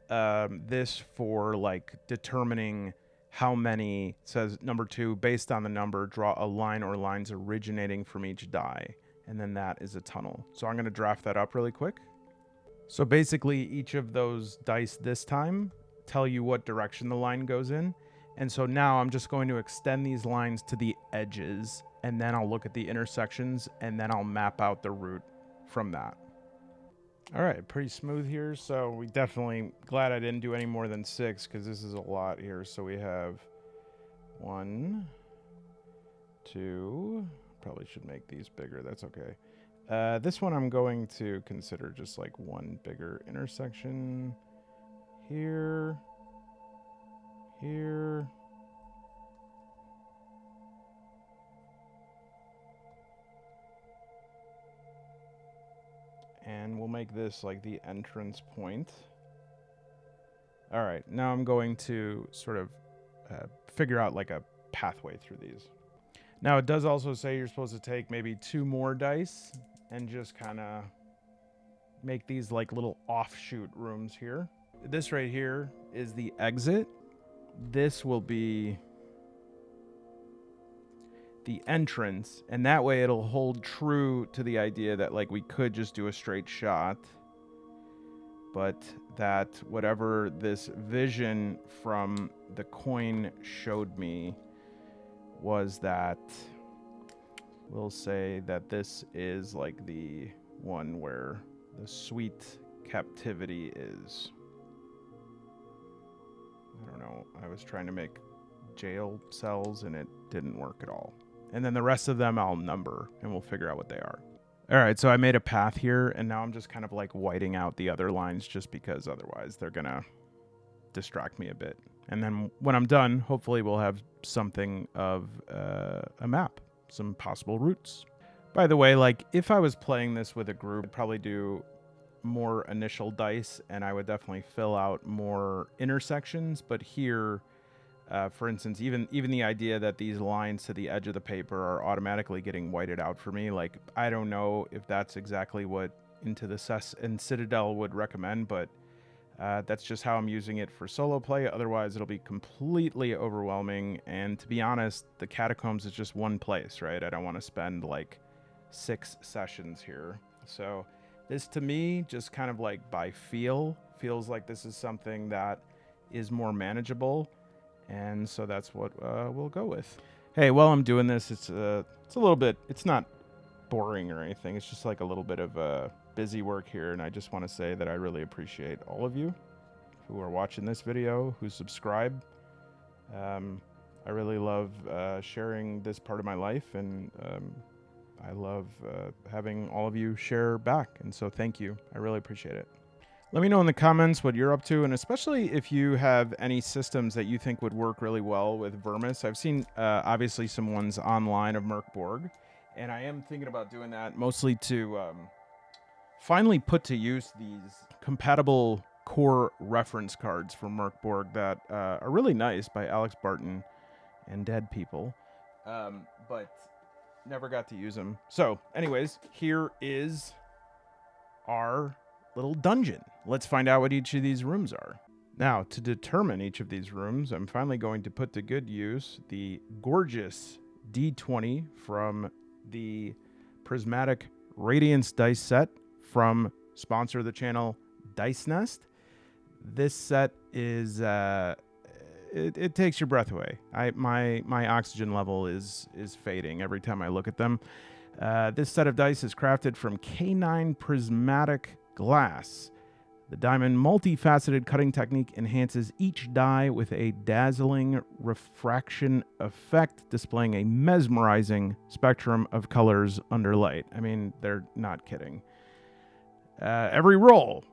this for like determining how many. It says number 2, based on the number, draw a line or lines originating from each die. And then that is a tunnel. So I'm going to draft that up really quick. So basically each of those dice this time tell you what direction the line goes in. And so now I'm just going to extend these lines to the edges, and then I'll look at the intersections, and then I'll map out the route from that. All right, pretty smooth here. So we definitely, glad I didn't do any more than 6 because this is a lot here. So we have 1, 2, probably should make these bigger. That's okay. This one I'm going to consider just like one bigger intersection. Here. Here. And we'll make this like the entrance point. All right, now I'm going to sort of figure out like a pathway through these. Now it does also say you're supposed to take maybe 2 more dice and just kind of make these like little offshoot rooms here. This right here is the exit. This will be the entrance, and that way it'll hold true to the idea that like we could just do a straight shot, but that whatever this vision from the coin showed me was that we'll say that this is like the one where the sweet captivity is. I don't know. I was trying to make jail cells and it didn't work at all. And then the rest of them I'll number and we'll figure out what they are. All right, so I made a path here and now I'm just kind of like whiting out the other lines just because otherwise they're gonna distract me a bit. And then when I'm done, hopefully we'll have something of a map, some possible routes. By the way, like if I was playing this with a group, I'd probably do more initial dice and I would definitely fill out more intersections. But here, for instance, even the idea that these lines to the edge of the paper are automatically getting whited out for me, like I don't know if that's exactly what Into the Cess and Citadel would recommend, but that's just how I'm using it for solo play. Otherwise, it'll be completely overwhelming. And to be honest, the catacombs is just one place, right? I don't want to spend like 6 sessions here. So this to me, just kind of like by feels like this is something that is more manageable. And so that's what we'll go with. Hey, while I'm doing this, it's a little bit, it's not boring or anything. It's just like a little bit of busy work here. And I just want to say that I really appreciate all of you who are watching this video, who subscribe. I really love sharing this part of my life, and I love having all of you share back. And so thank you. I really appreciate it. Let me know in the comments what you're up to, and especially if you have any systems that you think would work really well with Vermis. I've seen obviously some ones online of Merkborg, and I am thinking about doing that mostly to finally put to use these compatible core reference cards from Merkborg that are really nice by Alex Barton and Dead People, but never got to use them. So anyways, here is our little dungeon. Let's find out what each of these rooms are. Now, to determine each of these rooms, I'm finally going to put to good use the gorgeous D20 from the Prismatic Radiance dice set from sponsor of the channel, Dice Nest. This set is it takes your breath away. My oxygen level is fading every time I look at them. This set of dice is crafted from K9 prismatic glass. The diamond multifaceted cutting technique enhances each die with a dazzling refraction effect, displaying a mesmerizing spectrum of colors under light. I mean, they're not kidding. Every roll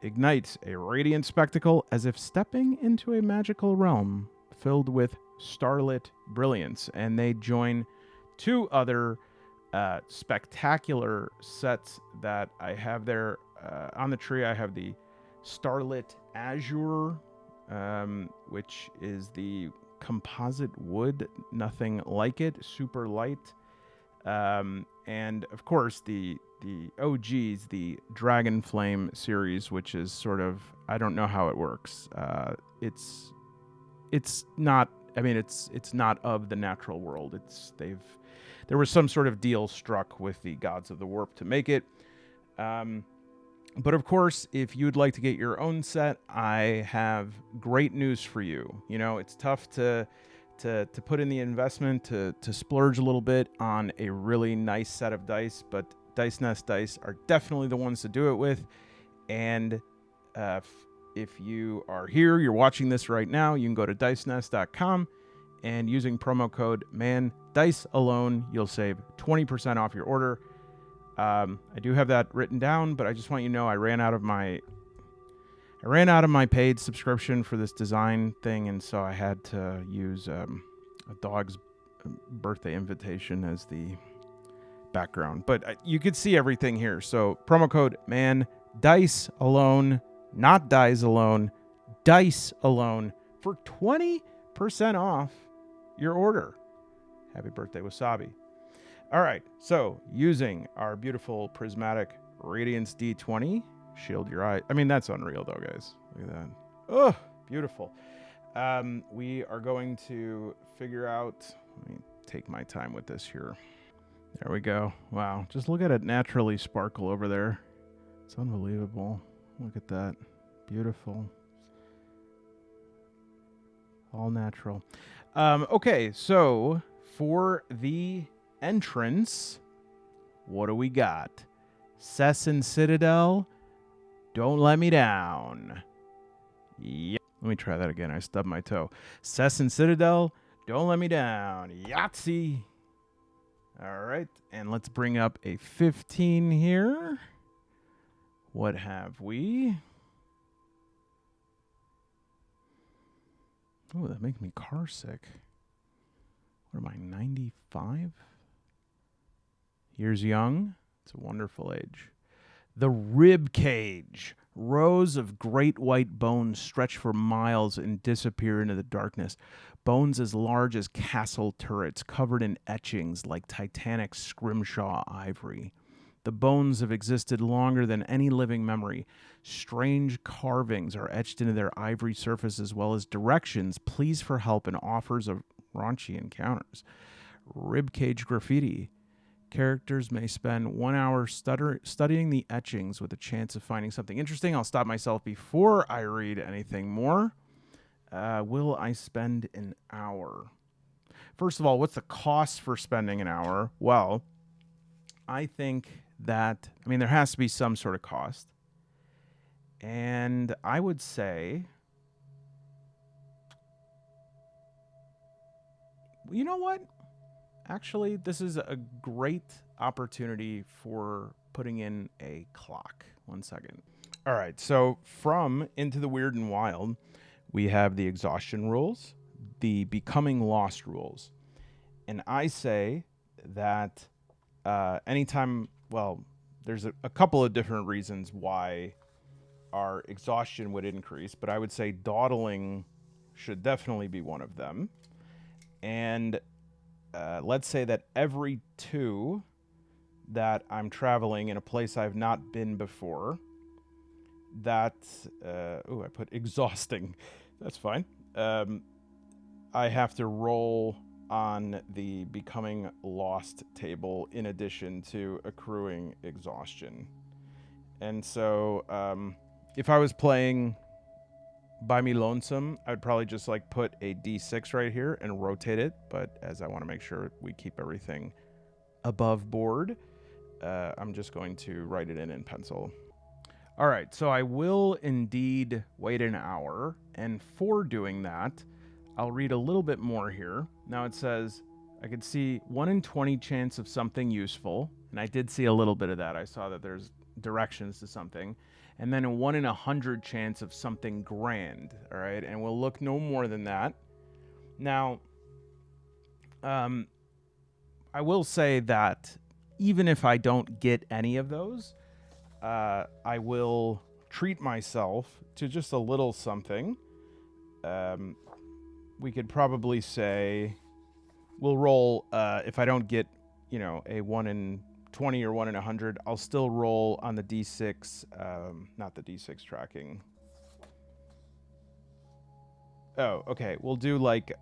ignites a radiant spectacle as if stepping into a magical realm filled with starlit brilliance. And they join two other spectacular sets that I have there. On the tree, I have the Starlit Azure, which is the composite wood, nothing like it, super light. And of course, the OGs, the Dragon Flame series, which is sort of, I don't know how it works. It's not. I mean, it's not of the natural world. There was some sort of deal struck with the gods of the warp to make it. But of course, if you'd like to get your own set, I have great news for you. You know, it's tough to put in the investment, to splurge a little bit on a really nice set of dice, but Dice Nest dice are definitely the ones to do it with. And if you are here, you're watching this right now, you can go to dicenest.com. And using promo code MANDICE alone, you'll save 20% off your order. I do have that written down, but I just want you to know I ran out of my paid subscription for this design thing, and so I had to use a dog's birthday invitation as the background. But you could see everything here. So promo code MANDICE alone, not dies alone, dice alone for 20% off your order. Happy birthday, Wasabi. All right, so using our beautiful prismatic Radiance D20, shield your eye. I mean, that's unreal though, guys. Look at that. Oh, beautiful. We are going to figure out, let me take my time with this here. There we go. Wow, just look at it naturally sparkle over there. It's unbelievable. Look at that. Beautiful. All natural. Okay, so for the entrance, what do we got? Cess and Citadel, Don't Let Me Down. Yep. Let me try that again. I stubbed my toe. Cess and Citadel, Don't Let Me Down. Yahtzee. All right, and let's bring up a 15 here. What have we? Oh, that makes me car sick. What am I, 95? Years young. It's a wonderful age. The rib cage. Rows of great white bones stretch for miles and disappear into the darkness. Bones as large as castle turrets, covered in etchings like Titanic scrimshaw ivory. The bones have existed longer than any living memory. Strange carvings are etched into their ivory surface, as well as directions, pleas for help, and offers of raunchy encounters. Ribcage graffiti. Characters may spend 1 hour studying the etchings with a chance of finding something interesting. I'll stop myself before I read anything more. Will I spend an hour? First of all, what's the cost for spending an hour? Well, I think that, I mean, there has to be some sort of cost. And I would say, you know what? Actually, this is a great opportunity for putting in a clock. 1 second. All right, so from Into the Wyrd and Wild, we have the Exhaustion rules, the Becoming Lost rules. And I say that anytime, well, there's a couple of different reasons why our exhaustion would increase, but I would say dawdling should definitely be one of them. And let's say that every 2 that I'm traveling in a place I've not been before, that, I put exhausting. That's fine. I have to roll on the Becoming Lost table in addition to accruing exhaustion. And so if I was playing by me lonesome, I would probably just like put a D6 right here and rotate it. But as I want to make sure we keep everything above board, I'm just going to write it in pencil. All right, so I will indeed wait an hour, and for doing that, I'll read a little bit more here. Now it says, I could see 1 in 20 chance of something useful, and I did see a little bit of that. I saw that there's directions to something, and then a 1 in 100 chance of something grand, all right? And we'll look no more than that. Now, I will say that even if I don't get any of those, I will treat myself to just a little something. We could probably say we'll roll, if I don't get, a 1 in 20 or 1 in 100, I'll still roll on the D6, not the D6 tracking. Oh, okay. We'll do like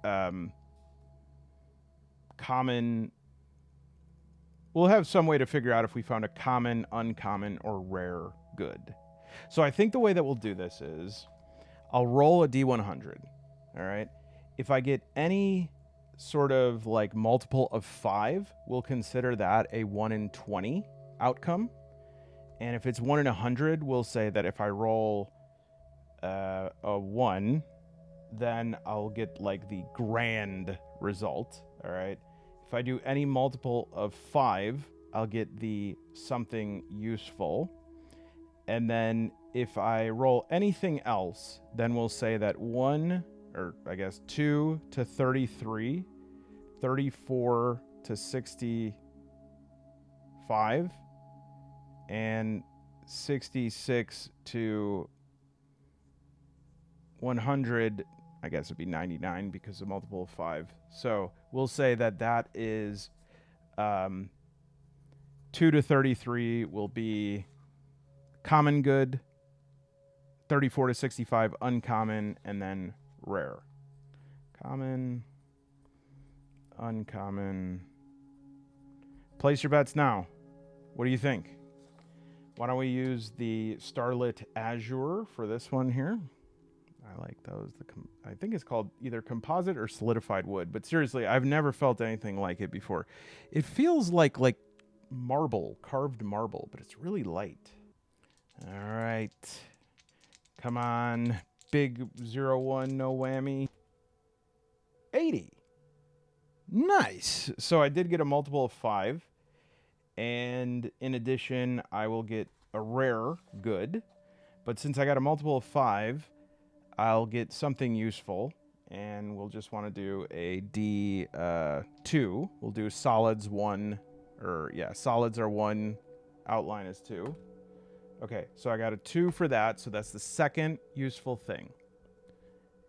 common. We'll have some way to figure out if we found a common, uncommon, or rare good. So I think the way that we'll do this is I'll roll a D100. All right. If I get any sort of like multiple of 5, we'll consider that a 1 in 20 outcome. And if it's 1 in 100, we'll say that if I roll a 1, then I'll get like the grand result. All right. If I do any multiple of 5, I'll get the something useful. And then if I roll anything else, then we'll say that 1, or I guess 2 to 33, 34 to 65, and 66 to 100, I guess it'd be 99 because of multiple of 5. So we'll say that that is 2 to 33 will be common good, 34 to 65 uncommon, and then rare. Common, uncommon. Place your bets now. What do you think? Why don't we use the Starlit Azure for this one here? I like those. I think it's called either composite or solidified wood. But seriously, I've never felt anything like it before. It feels like marble, carved marble, but it's really light. All right. Come on. Big 0-1, no whammy. 80. Nice. So I did get a multiple of 5. And in addition, I will get a rare good. But since I got a multiple of 5, I'll get something useful. And we'll just want to do a D2. We'll do solids 1. Solids are 1. Outline is 2. Okay, so I got a 2 for that. So that's the second useful thing.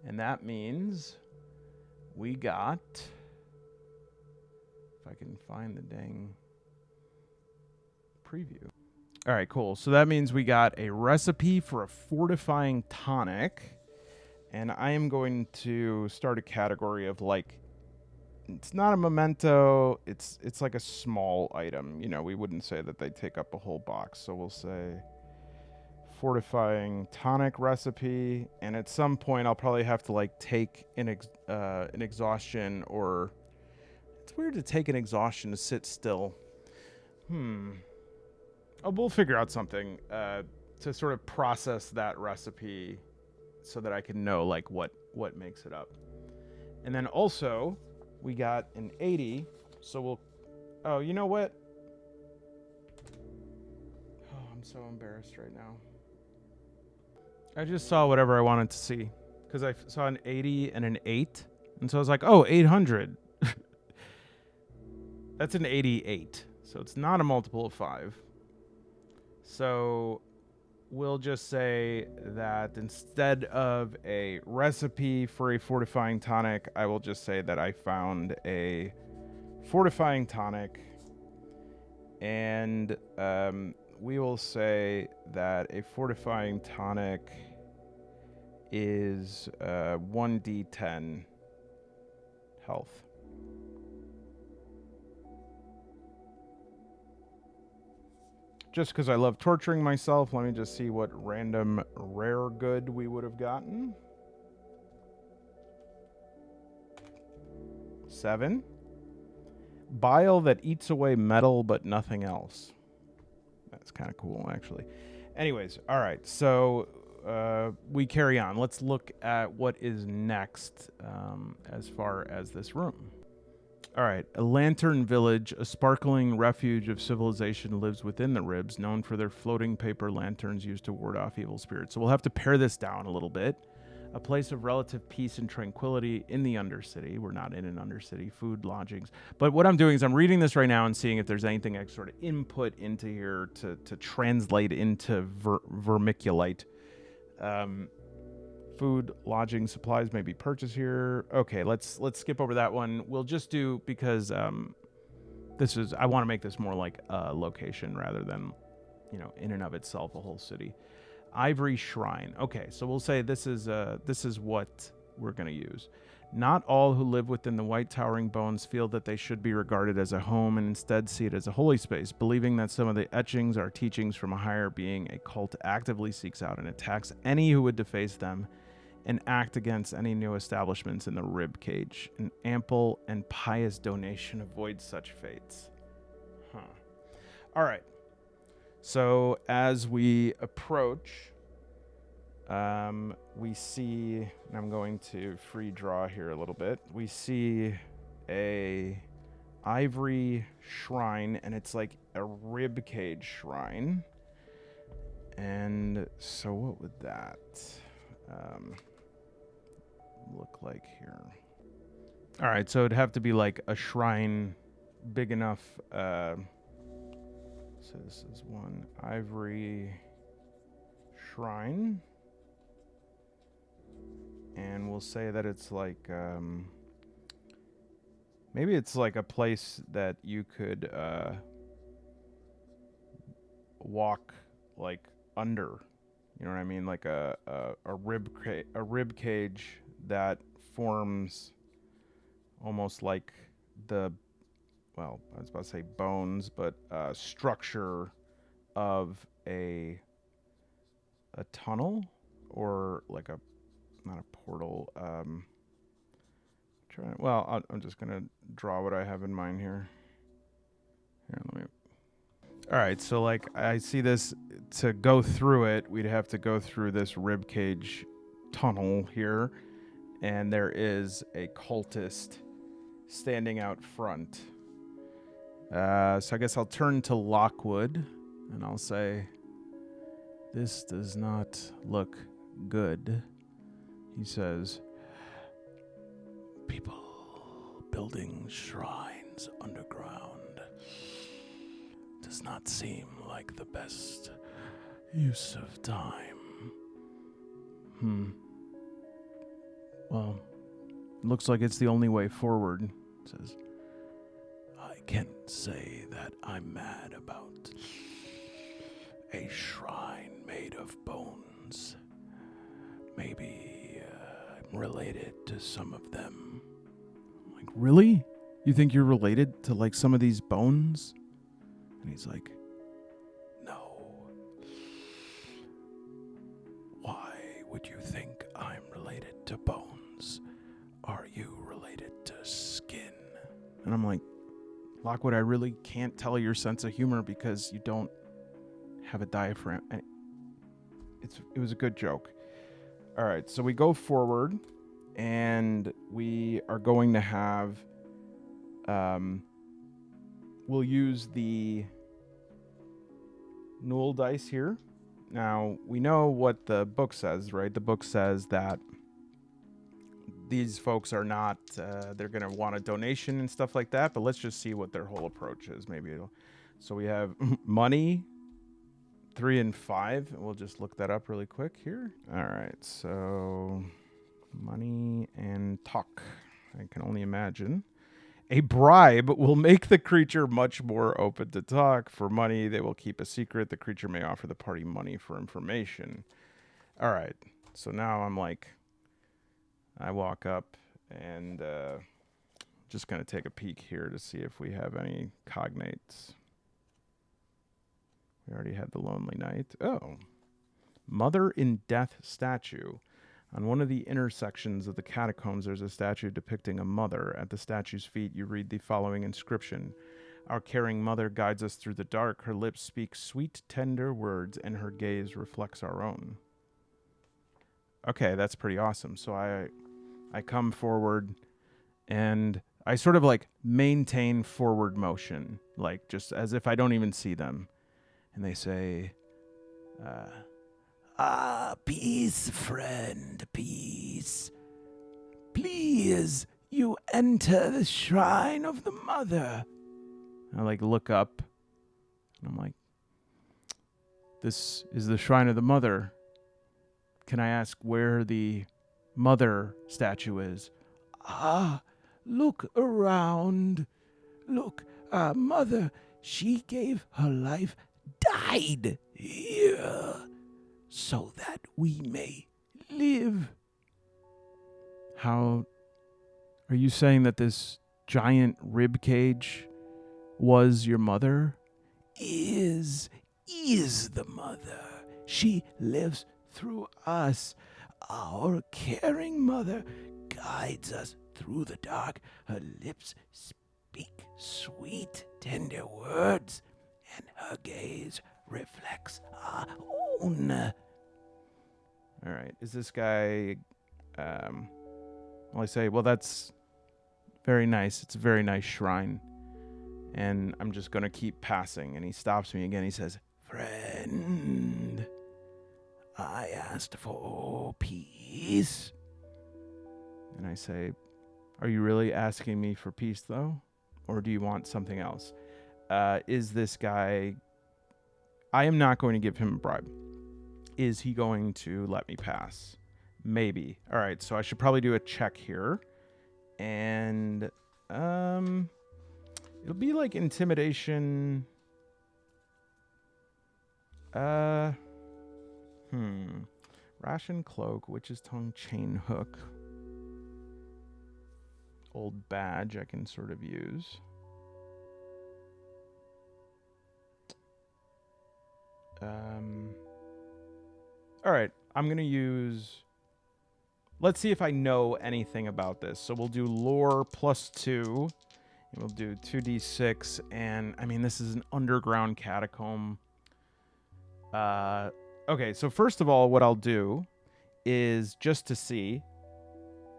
And that means we got... If I can find the dang preview. All right, cool. So that means we got a recipe for a fortifying tonic. And I am going to start a category of it's not a memento. It's like a small item. We wouldn't say that they take up a whole box. So we'll say fortifying tonic recipe. And at some point, I'll probably have to take an exhaustion, or it's weird to take an exhaustion to sit still. We'll figure out something to sort of process that recipe so that I can know what makes it up. And then also we got an 80, so oh, you know what? Oh, I'm so embarrassed right now. I just saw whatever I wanted to see because I saw an 80 and an 8, and so I was like, oh, 800. That's an 88, so it's not a multiple of 5. So we'll just say that instead of a recipe for a fortifying tonic, I will just say that I found a fortifying tonic. And we will say that a fortifying tonic is 1d10 health. Just because I love torturing myself, let me just see what random rare good we would have gotten. 7. Bile that eats away metal but nothing else. It's kind of cool, actually. Anyways, all right. So we carry on. Let's look at what is next as far as this room. All right. A lantern village, a sparkling refuge of civilization, lives within the ribs, known for their floating paper lanterns used to ward off evil spirits. So we'll have to pare this down a little bit. A place of relative peace and tranquility in the Undercity. We're not in an Undercity. Food, lodgings. But what I'm doing is I'm reading this right now and seeing if there's anything I sort of input into here to translate into vermiculite. Food, lodging, supplies may be purchased here. Okay, let's skip over that one. We'll just do, because this is, I want to make this more like a location rather than, you know, in and of itself a whole city. Ivory Shrine. Okay, so we'll say this is what we're going to use. Not all who live within the white towering bones feel that they should be regarded as a home, and instead see it as a holy space, believing that some of the etchings are teachings from a higher being. A cult actively seeks out and attacks any who would deface them and act against any new establishments in the rib cage. An ample and pious donation avoids such fates. Huh. All right. So as we approach, we see, and I'm going to free draw here a little bit. We see a ivory shrine, and it's like a rib cage shrine. And so what would that look like here? All right, so it'd have to be like a shrine big enough. So this is one ivory shrine. And we'll say that it's like, maybe it's like a place that you could walk like under. You know what I mean? Like a rib cage that forms almost like the, well, I was about to say bones, but structure of a tunnel, or like a, not a portal. I'm just gonna draw what I have in mind here. Here, let me. All right, so like I see this, to go through it, we'd have to go through this ribcage tunnel here, and there is a cultist standing out front. So I guess I'll turn to Lockwood, and I'll say, "This does not look good," he says. "People building shrines underground does not seem like the best use of time. Well, looks like it's the only way forward," says. "I can't say that I'm mad about a shrine made of bones. Maybe I'm related to some of them." I'm like, "Really? You think you're related to like some of these bones?" And he's like, "No. Why would you think I'm related to bones? Are you related to skin?" And I'm like, "Lockwood, I really can't tell your sense of humor because you don't have a diaphragm." And it was a good joke. All right, so we go forward, and we are going to have, we'll use the Newell dice here. Now, we know what the book says, right? The book says that these folks are not, they're going to want a donation and stuff like that, but let's just see what their whole approach is. Maybe it'll, so we have money, 3 and 5. We'll just look that up really quick here. All right, so money and talk. I can only imagine. A bribe will make the creature much more open to talk. For money, they will keep a secret. The creature may offer the party money for information. All right, so now I'm like, I walk up and just going to take a peek here to see if we have any cognates. We already had the Lonely Knight. Oh, Mother in Death statue. On one of the intersections of the catacombs, there's a statue depicting a mother. At the statue's feet, you read the following inscription: Our caring mother guides us through the dark. Her lips speak sweet, tender words, and her gaze reflects our own. Okay, that's pretty awesome. So I come forward, and I sort of like maintain forward motion, like just as if I don't even see them. And they say, peace, friend, peace. Please, you enter the shrine of the mother. I like look up, and I'm like, this is the shrine of the mother. Can I ask where the mother statue is? Look around. Look, our mother, she gave her life, died here, so that we may live. How are you saying that this giant rib cage was your mother? Is the mother. She lives through us. Our caring mother guides us through the dark. Her lips speak sweet, tender words, and her gaze reflects our own. All right. Is this guy... well, I say, well, that's very nice. It's a very nice shrine. And I'm just going to keep passing. And he stops me again. He says, friend, I asked for peace. And I say, are you really asking me for peace, though? Or do you want something else? Is this guy... I am not going to give him a bribe. Is he going to let me pass? Maybe. All right, so I should probably do a check here. And... it'll be like intimidation. Ration cloak, witch's tongue, chain hook. Old badge I can sort of use. All right, I'm going to use... Let's see if I know anything about this. So we'll do lore +2. And we'll do 2d6, and I mean, this is an underground catacomb. Okay, so first of all, what I'll do is just to see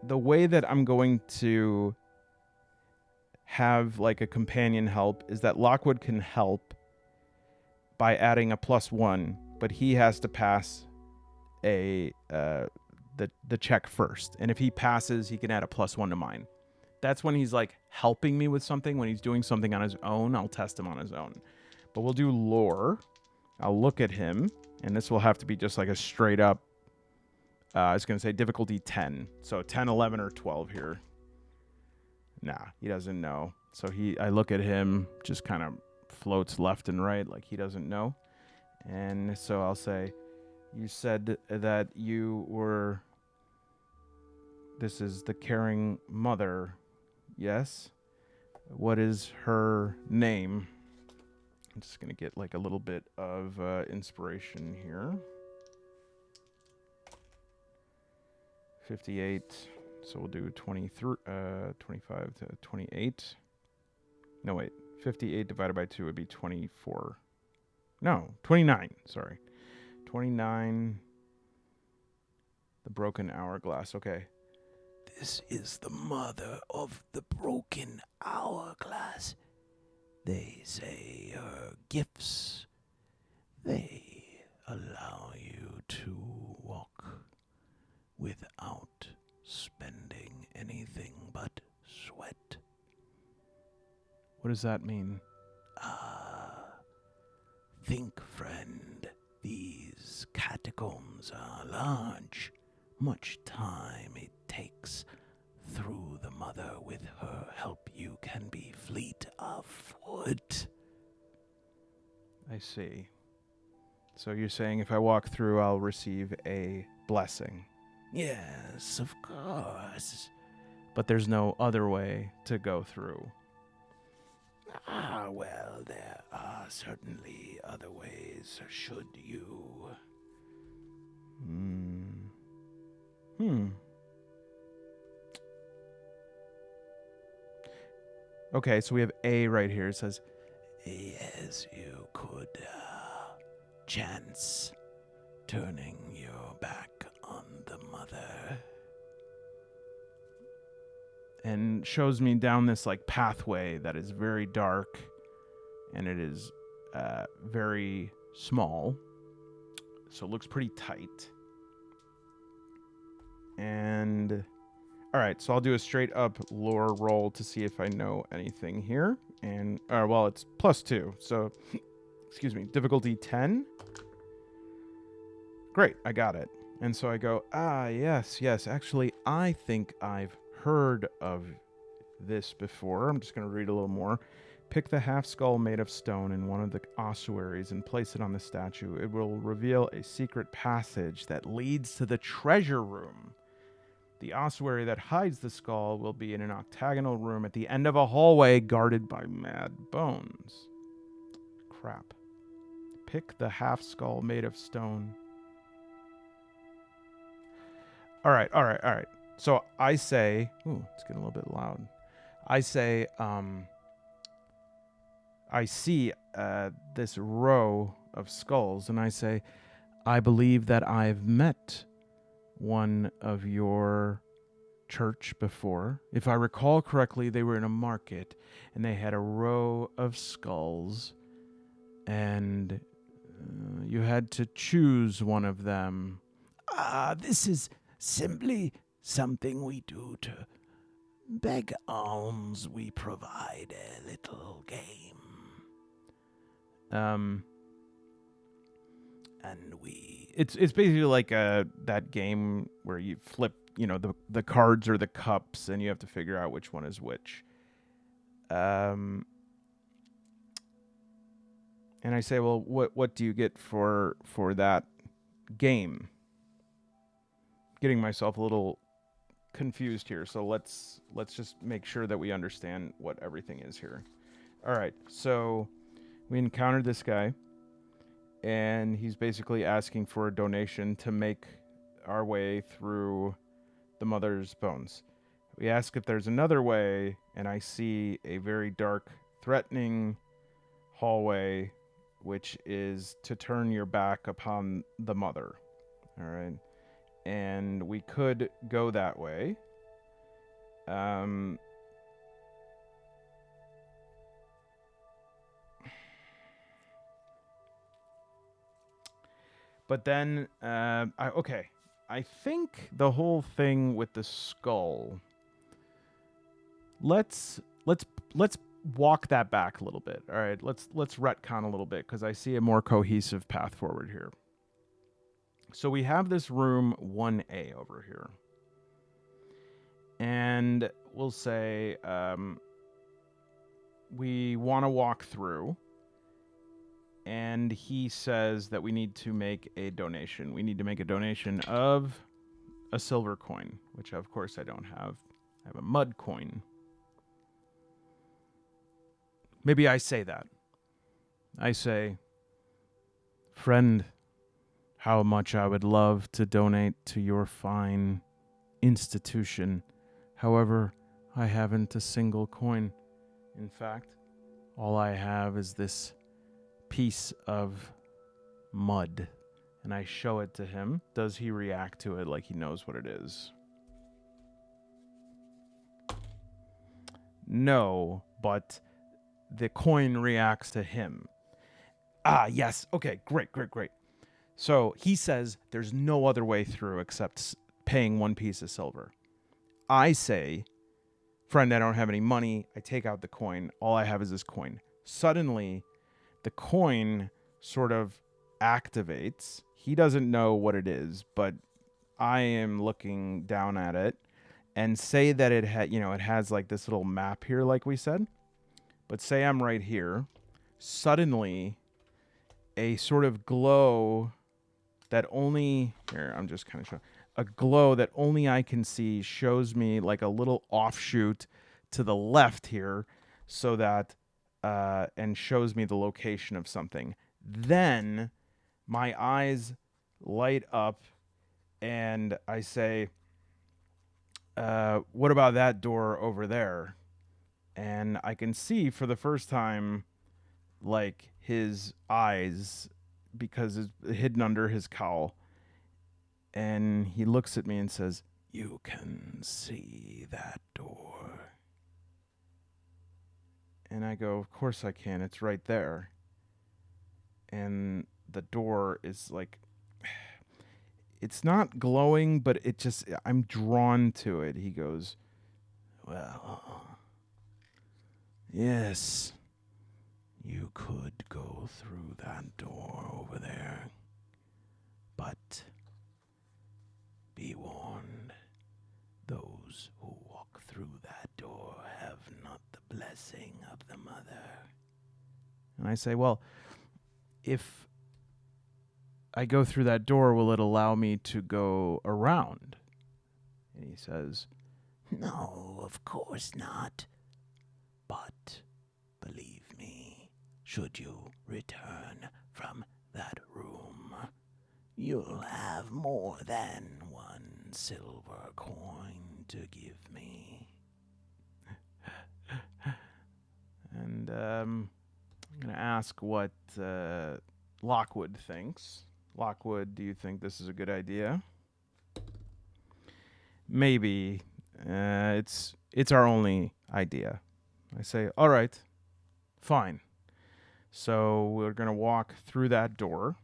the way that I'm going to have like a companion help is that Lockwood can help by adding a +1, but he has to pass the check first. And if he passes, he can add a +1 to mine. That's when he's like helping me with something. When he's doing something on his own, I'll test him on his own. But we'll do lore. I'll look at him, and this will have to be just like a straight up, I was going to say difficulty 10. So 10, 11, or 12 here. Nah, he doesn't know. So I look at him, just kind of floats left and right like he doesn't know. And so I'll say, you said that you were... This is the caring mother. Yes. What is her name? I'm just going to get like a little bit of inspiration here. 58. So we'll do 25 to 28. No, wait. 58 divided by 2 would be 24. No, 29. Sorry. 29. The broken hourglass. Okay. This is the mother of the broken hourglass. They say her gifts, they allow you to walk without spending anything but sweat. What does that mean? Think, friend, these catacombs are large. Much time it takes. Through the mother, with her help, you can be fleet of foot. I see. So you're saying if I walk through, I'll receive a blessing? Yes, of course. But there's no other way to go through? Well, there are certainly other ways, should you... Okay, so we have A right here. It says, Yes, you could chance turning your back on the mother. And shows me down this like pathway that is very dark, and it is very small, so it looks pretty tight. And all right, so I'll do a straight up lore roll to see if I know anything here. And well, it's +2, so excuse me, difficulty 10. Great, I got it. And so I go, yes, actually, I think I've heard of this before. I'm just going to read a little more. Pick the half skull made of stone in one of the ossuaries and place it on the statue. It will reveal a secret passage that leads to the treasure room. The ossuary that hides the skull will be in an octagonal room at the end of a hallway guarded by mad bones. Crap. Pick the half skull made of stone. All right. So I say, ooh, it's getting a little bit loud. I say, I see this row of skulls, and I say, I believe that I've met one of your church before. If I recall correctly, they were in a market, and they had a row of skulls, and you had to choose one of them. This is simply something we do to beg alms. We provide a little game. And it's basically like that game where you flip, the cards or the cups, and you have to figure out which one is which. And I say, well, what do you get for that game? Getting myself a little confused here, so let's just make sure that we understand what everything is here. All right, so we encountered this guy, and he's basically asking for a donation to make our way through the mother's bones. We ask if there's another way, and I see a very dark, threatening hallway, which is to turn your back upon the mother. All right. And we could go that way. But then, I think the whole thing with the skull. Let's walk that back a little bit. All right, let's retcon a little bit, because I see a more cohesive path forward here. So we have this room 1A over here, and we'll say we want to walk through, and he says that we need to make a donation. We need to make a donation of a silver coin, which of course I don't have. I have a mud coin. Maybe I say that. I say, friend, how much I would love to donate to your fine institution. However, I haven't a single coin. In fact, all I have is this piece of mud. And I show it to him. Does he react to it like he knows what it is? No, but the coin reacts to him. Yes. Okay, great. So he says there's no other way through except paying one piece of silver. I say, friend, I don't have any money. I take out the coin. All I have is this coin. Suddenly, the coin sort of activates. He doesn't know what it is, but I am looking down at it, and say that it has like this little map here, like we said. But say I'm right here. Suddenly, a sort of glow that only... Here, I'm just kind of showing. A glow that only I can see shows me like a little offshoot to the left here, so that... and shows me the location of something. Then my eyes light up, and I say, what about that door over there? And I can see for the first time like his eyes, because it's hidden under his cowl. And he looks at me and says, "You can see that door." And I go, "Of course I can. It's right there." And the door is like, it's not glowing, but it just, I'm drawn to it. He goes, "Well, yes, you could go through that door over there, but be warned, those who walk through that door have not the blessing of the mother." And I say, "Well, if I go through that door, will it allow me to go around?" And he says, "No, of course not. But believe me, should you return from that room, you'll have more than one silver coin to give me." And I'm going to ask what Lockwood thinks. Lockwood, do you think this is a good idea? Maybe. It's our only idea. I say, "All right, fine." So we're going to walk through that door.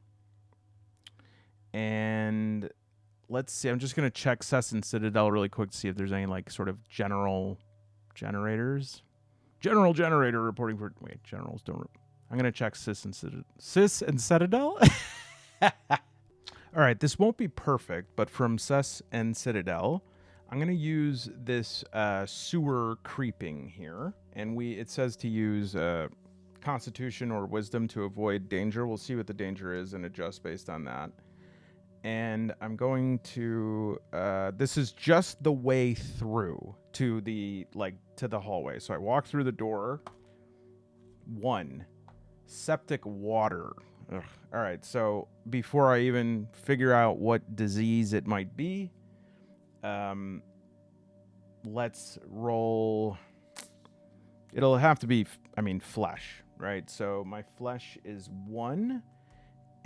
And let's see. I'm just going to check Cess and Citadel really quick to see if there's any like sort of general generators. General generator reporting for... Wait, generals don't... I'm going to check Cess and Citadel. All right, this won't be perfect, but from Cess and Citadel, I'm going to use this sewer creeping here. And it says to use Constitution or Wisdom to avoid danger. We'll see what the danger is and adjust based on that. And I'm going to... this is just the way through to the hallway. So I walk through the door. 1. Septic water. Ugh. All right, so before I even figure out what disease it might be, let's roll. It'll have to be, flesh, right? So my flesh is 1,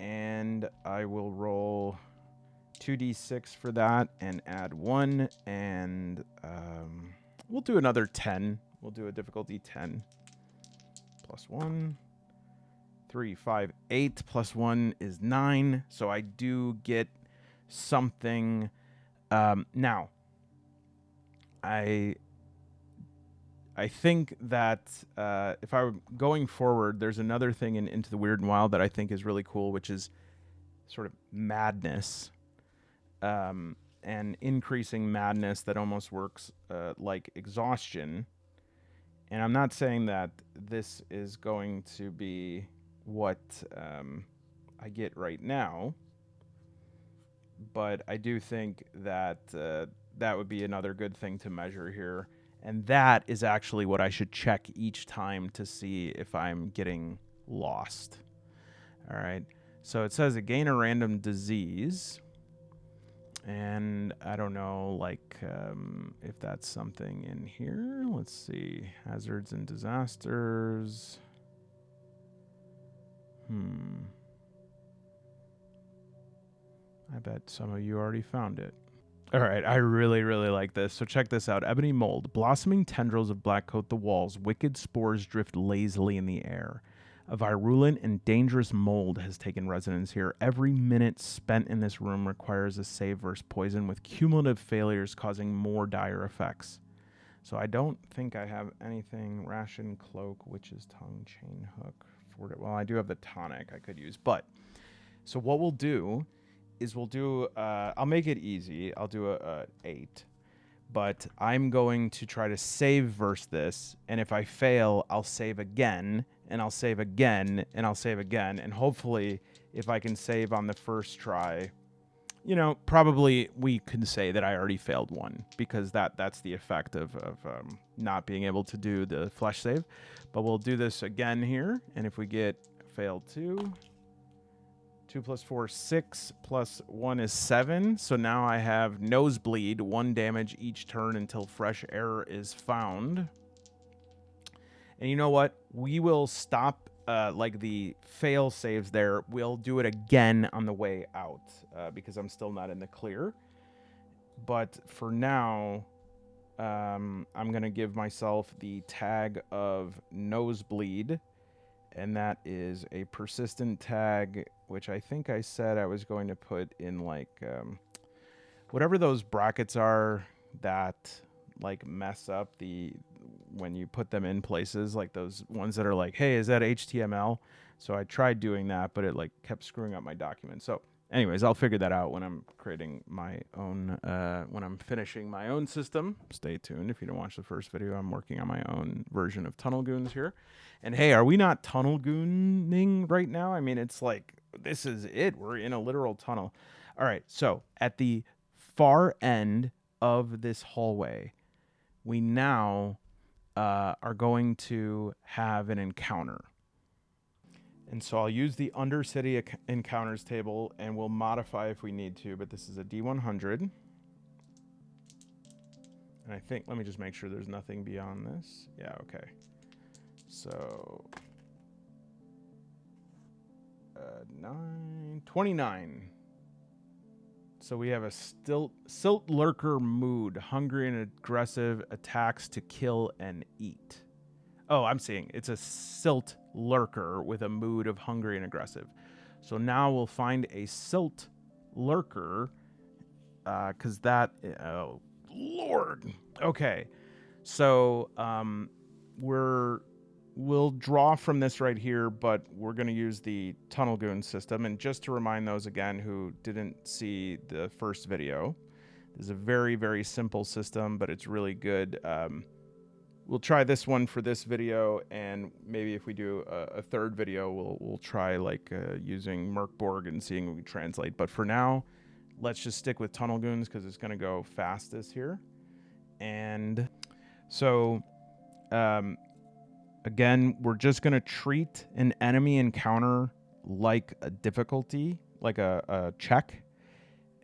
and I will roll 2d6 for that and add 1, and we'll do another 10. We'll do a difficulty 10. Plus 1. 3, 5, 8 plus 1 is 9. So I do get something. Now, I think that if I were going forward, there's another thing in Into the Wyrd and Wild that I think is really cool, which is sort of madness, and increasing madness that almost works like exhaustion. And I'm not saying that this is going to be what I get right now, but I do think that that would be another good thing to measure here, and that is actually what I should check each time to see if I'm getting lost. All right, so it says gain a random disease, and I don't know if that's something in here. Let's see, hazards and disasters. I bet some of you already found it. All right, I really, really like this. So check this out. Ebony mold. Blossoming tendrils of black coat the walls. Wicked spores drift lazily in the air. A virulent and dangerous mold has taken residence here. Every minute spent in this room requires a save versus poison, with cumulative failures causing more dire effects. So I don't think I have anything. Ration, cloak, witch's tongue, chain hook. Well, I do have the tonic I could use, but so what we'll do is I'll make it easy. I'll do a 8, but I'm going to try to save versus this, and if I fail, I'll save again, and I'll save again, and I'll save again, and hopefully if I can save on the first try, probably we could say that I already failed 1, because that's the effect of not being able to do the flesh save. But we'll do this again here, and if we get failed 2 plus 4, 6, plus 1 is 7. So now I have nosebleed, 1 damage each turn until fresh error is found. And you know what? We will stop like the fail saves there. We'll do it again on the way out because I'm still not in the clear. But for now, I'm going to give myself the tag of nosebleed. And that is a persistent tag, which I think I said I was going to put in like whatever those brackets are that like mess up the when you put them in places, like those ones that are like, hey, is that HTML? So I tried doing that, but it like kept screwing up my document. So anyways, I'll figure that out when I'm creating my own, when I'm finishing my own system. Stay tuned. If you don't watch the first video, I'm working on my own version of Tunnel Goons here. And hey, are we not tunnel gooning right now? I mean, it's like, this is it. We're in a literal tunnel. All right. So at the far end of this hallway, we now are going to have an encounter. And so I'll use the Undercity encounters table, and we'll modify if we need to, but this is a D100. And I think, let me just make sure there's nothing beyond this. Yeah, okay. So, 29. So we have a silt lurker mood, hungry and aggressive, attacks to kill and eat. Oh, I'm seeing it's a silt lurker with a mood of hungry and aggressive. So now we'll find a silt lurker, because that, oh Lord. Okay, so we'll draw from this right here, but we're going to use the Tunnel Goon system. And just to remind those again who didn't see the first video, this is a very, very simple system, but it's really good. We'll try this one for this video, and maybe if we do a third video, we'll try like using Merkborg and seeing what we translate. But for now, let's just stick with Tunnel Goons because it's going to go fastest here. And so, again, we're just going to treat an enemy encounter like a difficulty, like a check.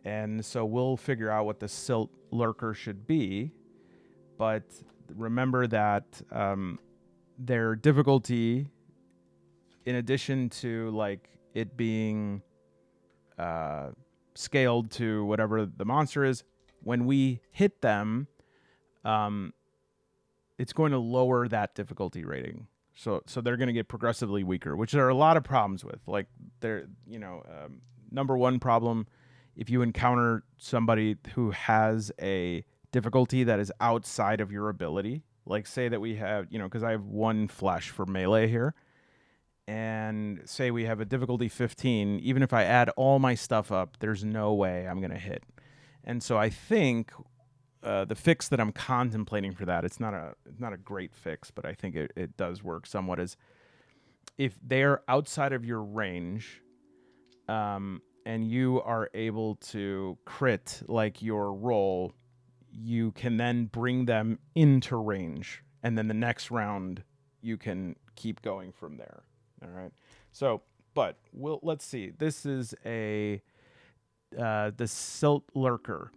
And so we'll figure out what the silt lurker should be. But remember that their difficulty, in addition to like it being scaled to whatever the monster is, when we hit them, it's going to lower that difficulty rating. So they're going to get progressively weaker, which there are a lot of problems with. Like number one problem, if you encounter somebody who has a difficulty that is outside of your ability, like say that we have, because I have 1 flesh for melee here, and say we have a difficulty 15, even if I add all my stuff up, there's no way I'm going to hit. And so I think the fix that I'm contemplating for that, it's not a great fix, but I think it does work somewhat, is if they're outside of your range, and you are able to crit like your roll, you can then bring them into range, and then the next round you can keep going from there. All right. So, but let's see. This is the silt lurker.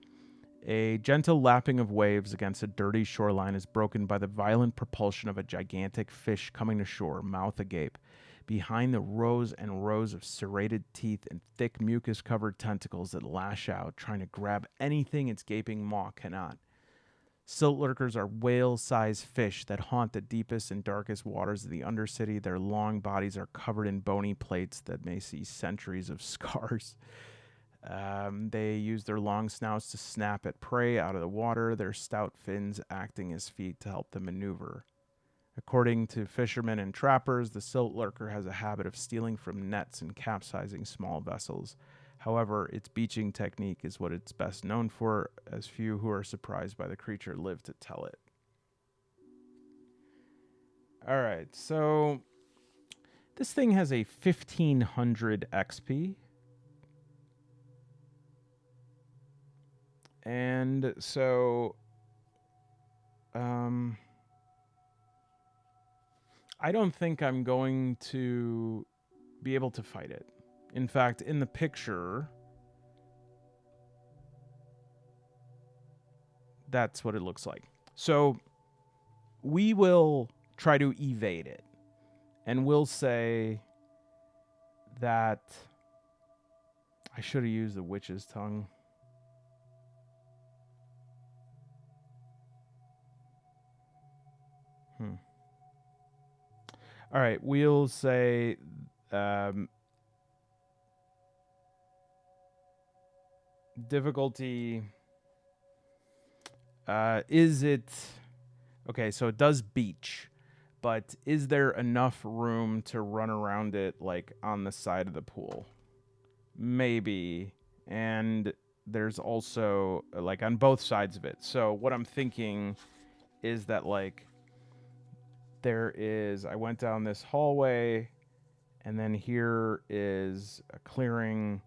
A gentle lapping of waves against a dirty shoreline is broken by the violent propulsion of a gigantic fish coming to shore, mouth agape. Behind the rows and rows of serrated teeth and thick mucus-covered tentacles that lash out, trying to grab anything its gaping maw cannot. Silt lurkers are whale-sized fish that haunt the deepest and darkest waters of the Undercity. Their long bodies are covered in bony plates that may see centuries of scars. They use their long snouts to snap at prey out of the water, their stout fins acting as feet to help them maneuver. According to fishermen and trappers, the silt lurker has a habit of stealing from nets and capsizing small vessels. However, its beaching technique is what it's best known for, as few who are surprised by the creature live to tell it. All right, so this thing has a 1500 XP. And so, I don't think I'm going to be able to fight it. In fact, in the picture, that's what it looks like. So we will try to evade it. And we'll say that I should have used the witch's tongue. All right, we'll say difficulty. Is it okay? So it does beach, but is there enough room to run around it like on the side of the pool? Maybe. And there's also like on both sides of it. So what I'm thinking is that like I went down this hallway and then here is a clearing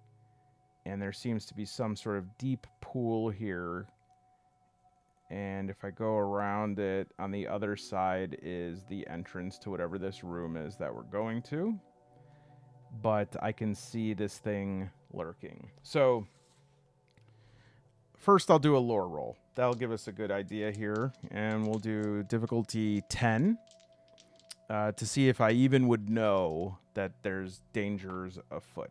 and there seems to be some sort of deep pool here. And if I go around it, on the other side is the entrance to whatever this room is that we're going to. But I can see this thing lurking. So first I'll do a lore roll. That'll give us a good idea here. And we'll do difficulty 10 to see if I even would know that there's dangers afoot.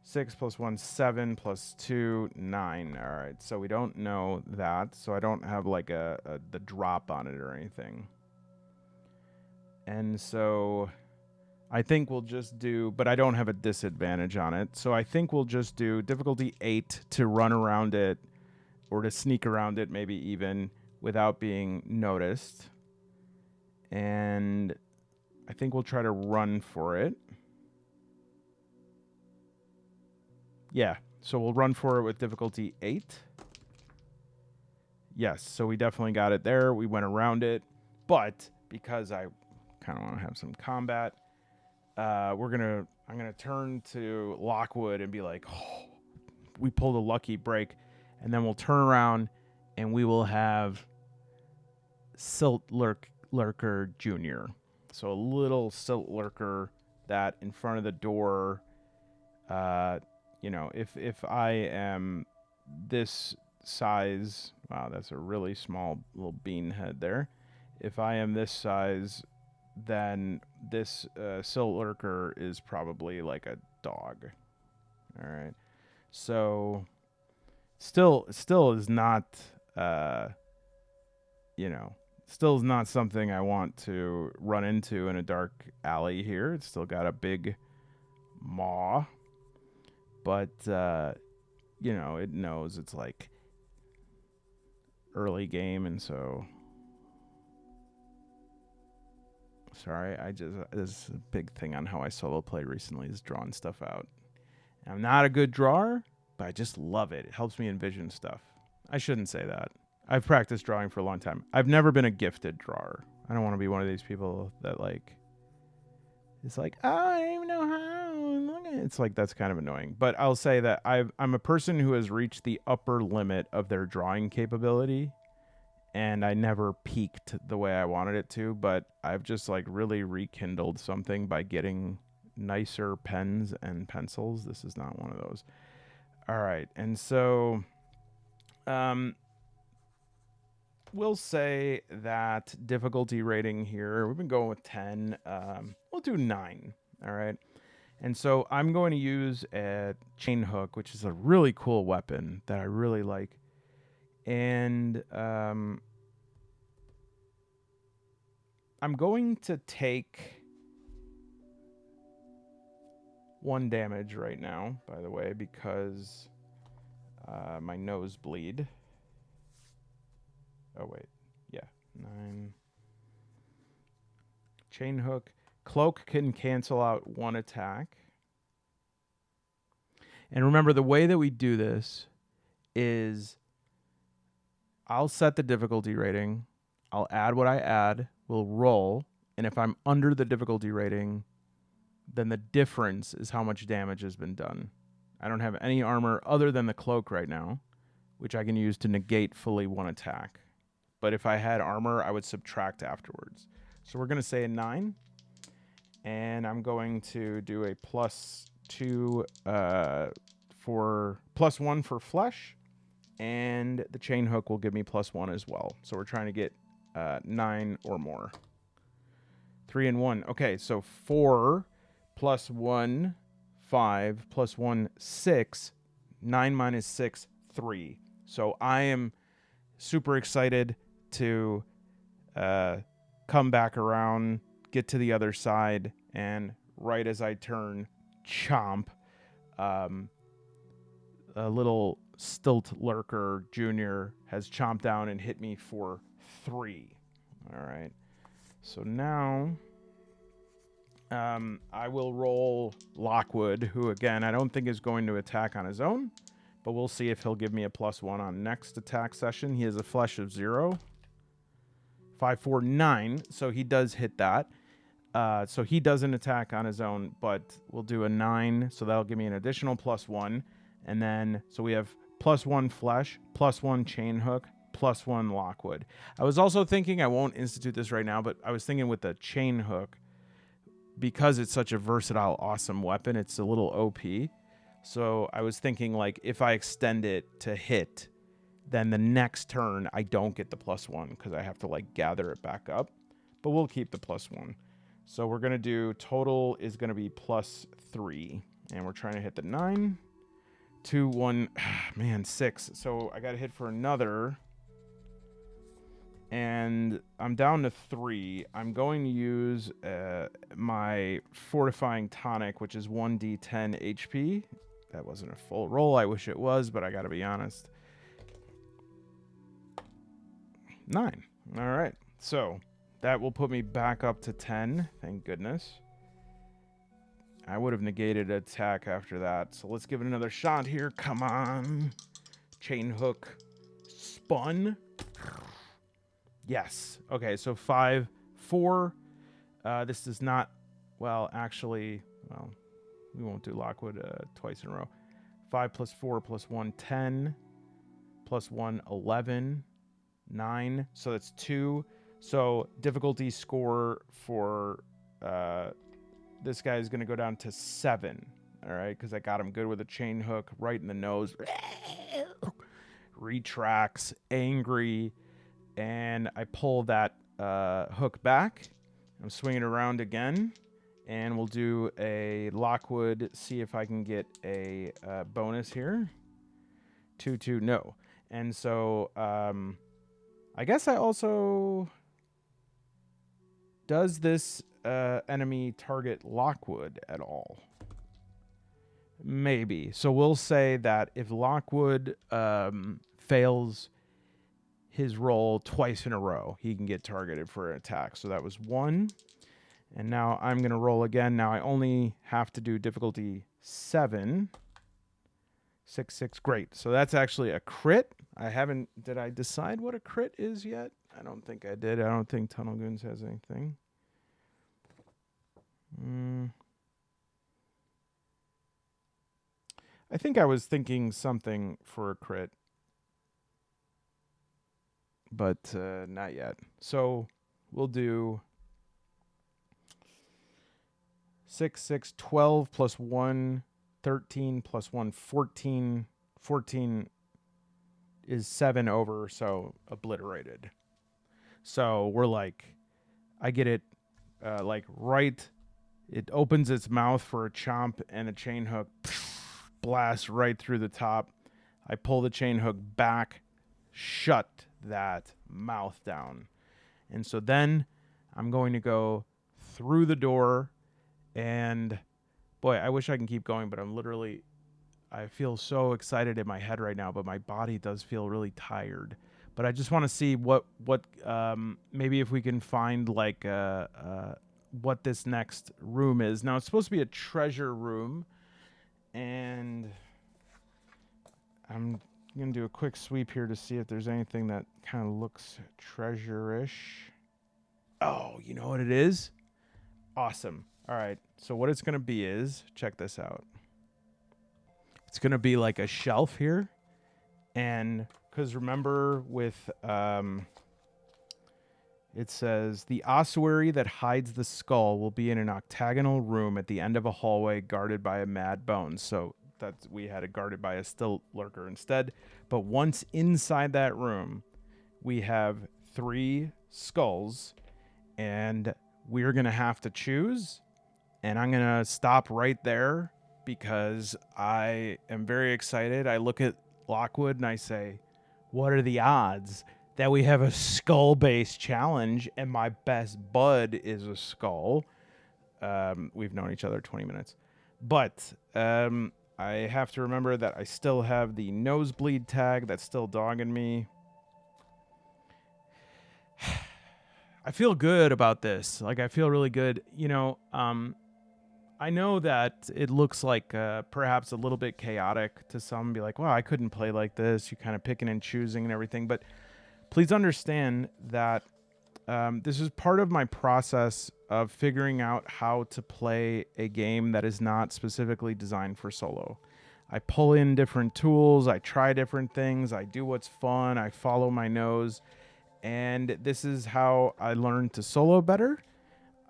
6 plus 1, 7 plus 2, 9. All right, so we don't know that. So I don't have like the drop on it or anything. And so I think we'll just do, but I don't have a disadvantage on it. So I think we'll just do difficulty 8 to run around it or to sneak around it, maybe even without being noticed. And I think we'll try to run for it. Yeah, so we'll run for it with difficulty 8. Yes, so we definitely got it there. We went around it. But because I kind of want to have some combat, I'm gonna turn to Lockwood and be like, oh, we pulled a lucky break, and then we'll turn around and we will have Silt Lurker Jr. So a little Silt Lurker that in front of the door. If I am this size, wow, that's a really small little bean head there. If I am this size, then this Silt Lurker is probably like a dog. All right. So still is not, still is not something I want to run into in a dark alley here. It's still got a big maw. But, it knows it's like early game. And so, sorry, there's a big thing on how I solo play recently is drawing stuff out. And I'm not a good drawer, but I just love it. It helps me envision stuff. I shouldn't say that. I've practiced drawing for a long time. I've never been a gifted drawer. I don't want to be one of these people that like, it's like, oh, I don't even know how. It's like, that's kind of annoying. But I'll say that I'm a person who has reached the upper limit of their drawing capability. And I never peaked the way I wanted it to. But I've just like really rekindled something by getting nicer pens and pencils. This is not one of those. All right. And so we'll say that difficulty rating here, we've been going with 10. We'll do 9. All right. And so I'm going to use a chain hook, which is a really cool weapon that I really like. And I'm going to take 1 damage right now, by the way, because my nose bleed. Oh, wait. Yeah. 9. Chain hook. Cloak can cancel out 1 attack. And remember, the way that we do this is I'll set the difficulty rating. I'll add what I add. We'll roll. And if I'm under the difficulty rating, then the difference is how much damage has been done. I don't have any armor other than the cloak right now, which I can use to negate fully 1 attack. But if I had armor, I would subtract afterwards. So we're going to say a 9. And I'm going to do a +2 for +1 for flesh. And the chain hook will give me +1 as well. So we're trying to get 9 or more. 3 and 1. Okay, so 4 plus 1, 5 plus 1, 6. 9 minus 6, 3. So I am super excited to come back around, get to the other side, and right as I turn, chomp. A little stilt lurker junior has chomped down and hit me for 3. All right. So now I will roll Lockwood, who, again, I don't think is going to attack on his own, but we'll see if he'll give me a +1 on next attack session. He has a flesh of 0. 5, 4, 9, so he does hit that. So he doesn't attack on his own, but we'll do a 9, so that'll give me an additional +1. And then, so we have +1 flesh, +1 chain hook, +1 Lockwood. I was also thinking, I won't institute this right now, but I was thinking with the chain hook, because it's such a versatile, awesome weapon, it's a little OP. So I was thinking, like, if I extend it to hit, then the next turn I don't get the +1 because I have to, like, gather it back up. But we'll keep the +1. So we're going to do, total is going to be +3. And we're trying to hit the 9. 2, 1, man, 6. So I got to hit for another. And I'm down to 3. I'm going to use my fortifying tonic, which is 1d10 HP. That wasn't a full roll. I wish it was, but I got to be honest. 9. All right. So that will put me back up to 10. Thank goodness. I would have negated attack after that. So let's give it another shot here. Come on. Chain hook. Spun. Yes. Okay, so 5, 4. This does not... Well, actually... Well, we won't do Lockwood twice in a row. 5 plus 4 plus 1, 10. Plus 1, 11. 9. So that's 2. So difficulty score for this guy is going to go down to 7. All right, because I got him good with a chain hook right in the nose. Retracts, angry, and I pull that hook back. I'm swinging around again, and we'll do a Lockwood, see if I can get a bonus here. 2, 2, no. And so I guess I also... Does this enemy target Lockwood at all? Maybe. So we'll say that if Lockwood fails his roll twice in a row, he can get targeted for an attack. So that was 1. And now I'm going to roll again. Now I only have to do difficulty 7. 6, 6. Great. So that's actually a crit. I haven't... Did I decide what a crit is yet? I don't think I did. I don't think Tunnel Goons has anything. I think I was thinking something for a crit. But not yet. So we'll do 6, 6, 12 plus 1, 13 plus 1, 14. 14 is 7 over, so obliterated. So we're like, I get it like right, it opens its mouth for a chomp and a chain hook blasts right through the top. I pull the chain hook back, shut that mouth down. And so then I'm going to go through the door, and boy, I wish I can keep going, but I feel so excited in my head right now, but my body does feel really tired. But I just want to see what maybe if we can find like what this next room is. Now it's supposed to be a treasure room, and I'm going to do a quick sweep here to see if there's anything that kind of looks treasure-ish. Oh, you know what it is? Awesome. All right. So what it's going to be is, check this out. It's going to be like a shelf here. And because remember with, it says, the ossuary that hides the skull will be in an octagonal room at the end of a hallway guarded by a mad bones. So we had it guarded by a stilt lurker instead. But once inside that room, we have 3 skulls, and we're going to have to choose, and I'm going to stop right there because I am very excited. I look at Lockwood and I say, what are the odds that we have a skull-based challenge and my best bud is a skull? We've known each other 20 minutes. But I have to remember that I still have the nosebleed tag that's still dogging me. I feel good about this. Like, I feel really good. You know, I know that it looks like perhaps a little bit chaotic to some. Be like, wow, I couldn't play like this. You're kind of picking and choosing and everything. But please understand that this is part of my process of figuring out how to play a game that is not specifically designed for solo. I pull in different tools. I try different things. I do what's fun. I follow my nose. And this is how I learned to solo better.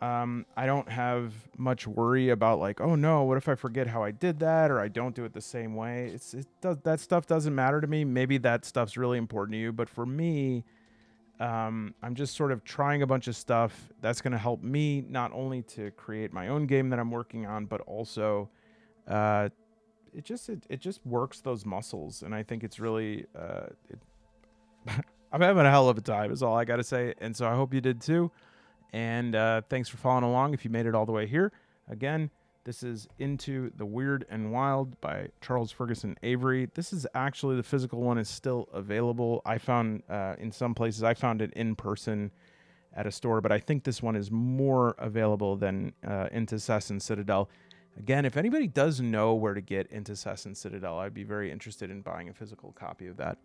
I don't have much worry about like, oh no, what if I forget how I did that or I don't do it the same way? That stuff doesn't matter to me. Maybe that stuff's really important to you, but for me, I'm just sort of trying a bunch of stuff that's going to help me not only to create my own game that I'm working on, but also it just works those muscles, and I think it's really I'm having a hell of a time is all I got to say. And so I hope you did too. And thanks for following along if you made it all the way here. Again, this is Into the Wyrd and Wild by Charles Ferguson Avery. This is actually, the physical one is still available. I found in some places, I found it in person at a store, but I think this one is more available than Into Cess and Citadel. Again, if anybody does know where to get Into Cess and Citadel, I'd be very interested in buying a physical copy of that.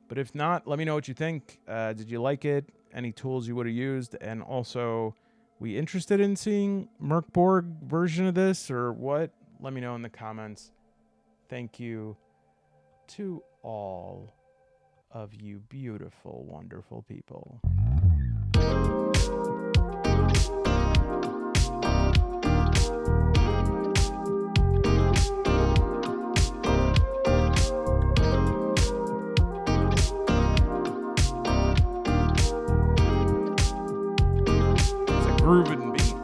But if not, let me know what you think. Did you like it? Any tools you would have used? And also, we interested in seeing Merkborg version of this or what? Let me know in the comments. Thank you to all of you beautiful, wonderful people. Groovin' beat.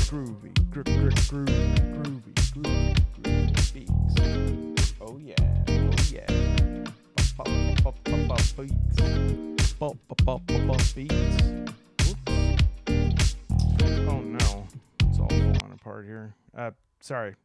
Groovy beats. Oh yeah, beats. Oops. Oh no, it's all falling apart here. Sorry.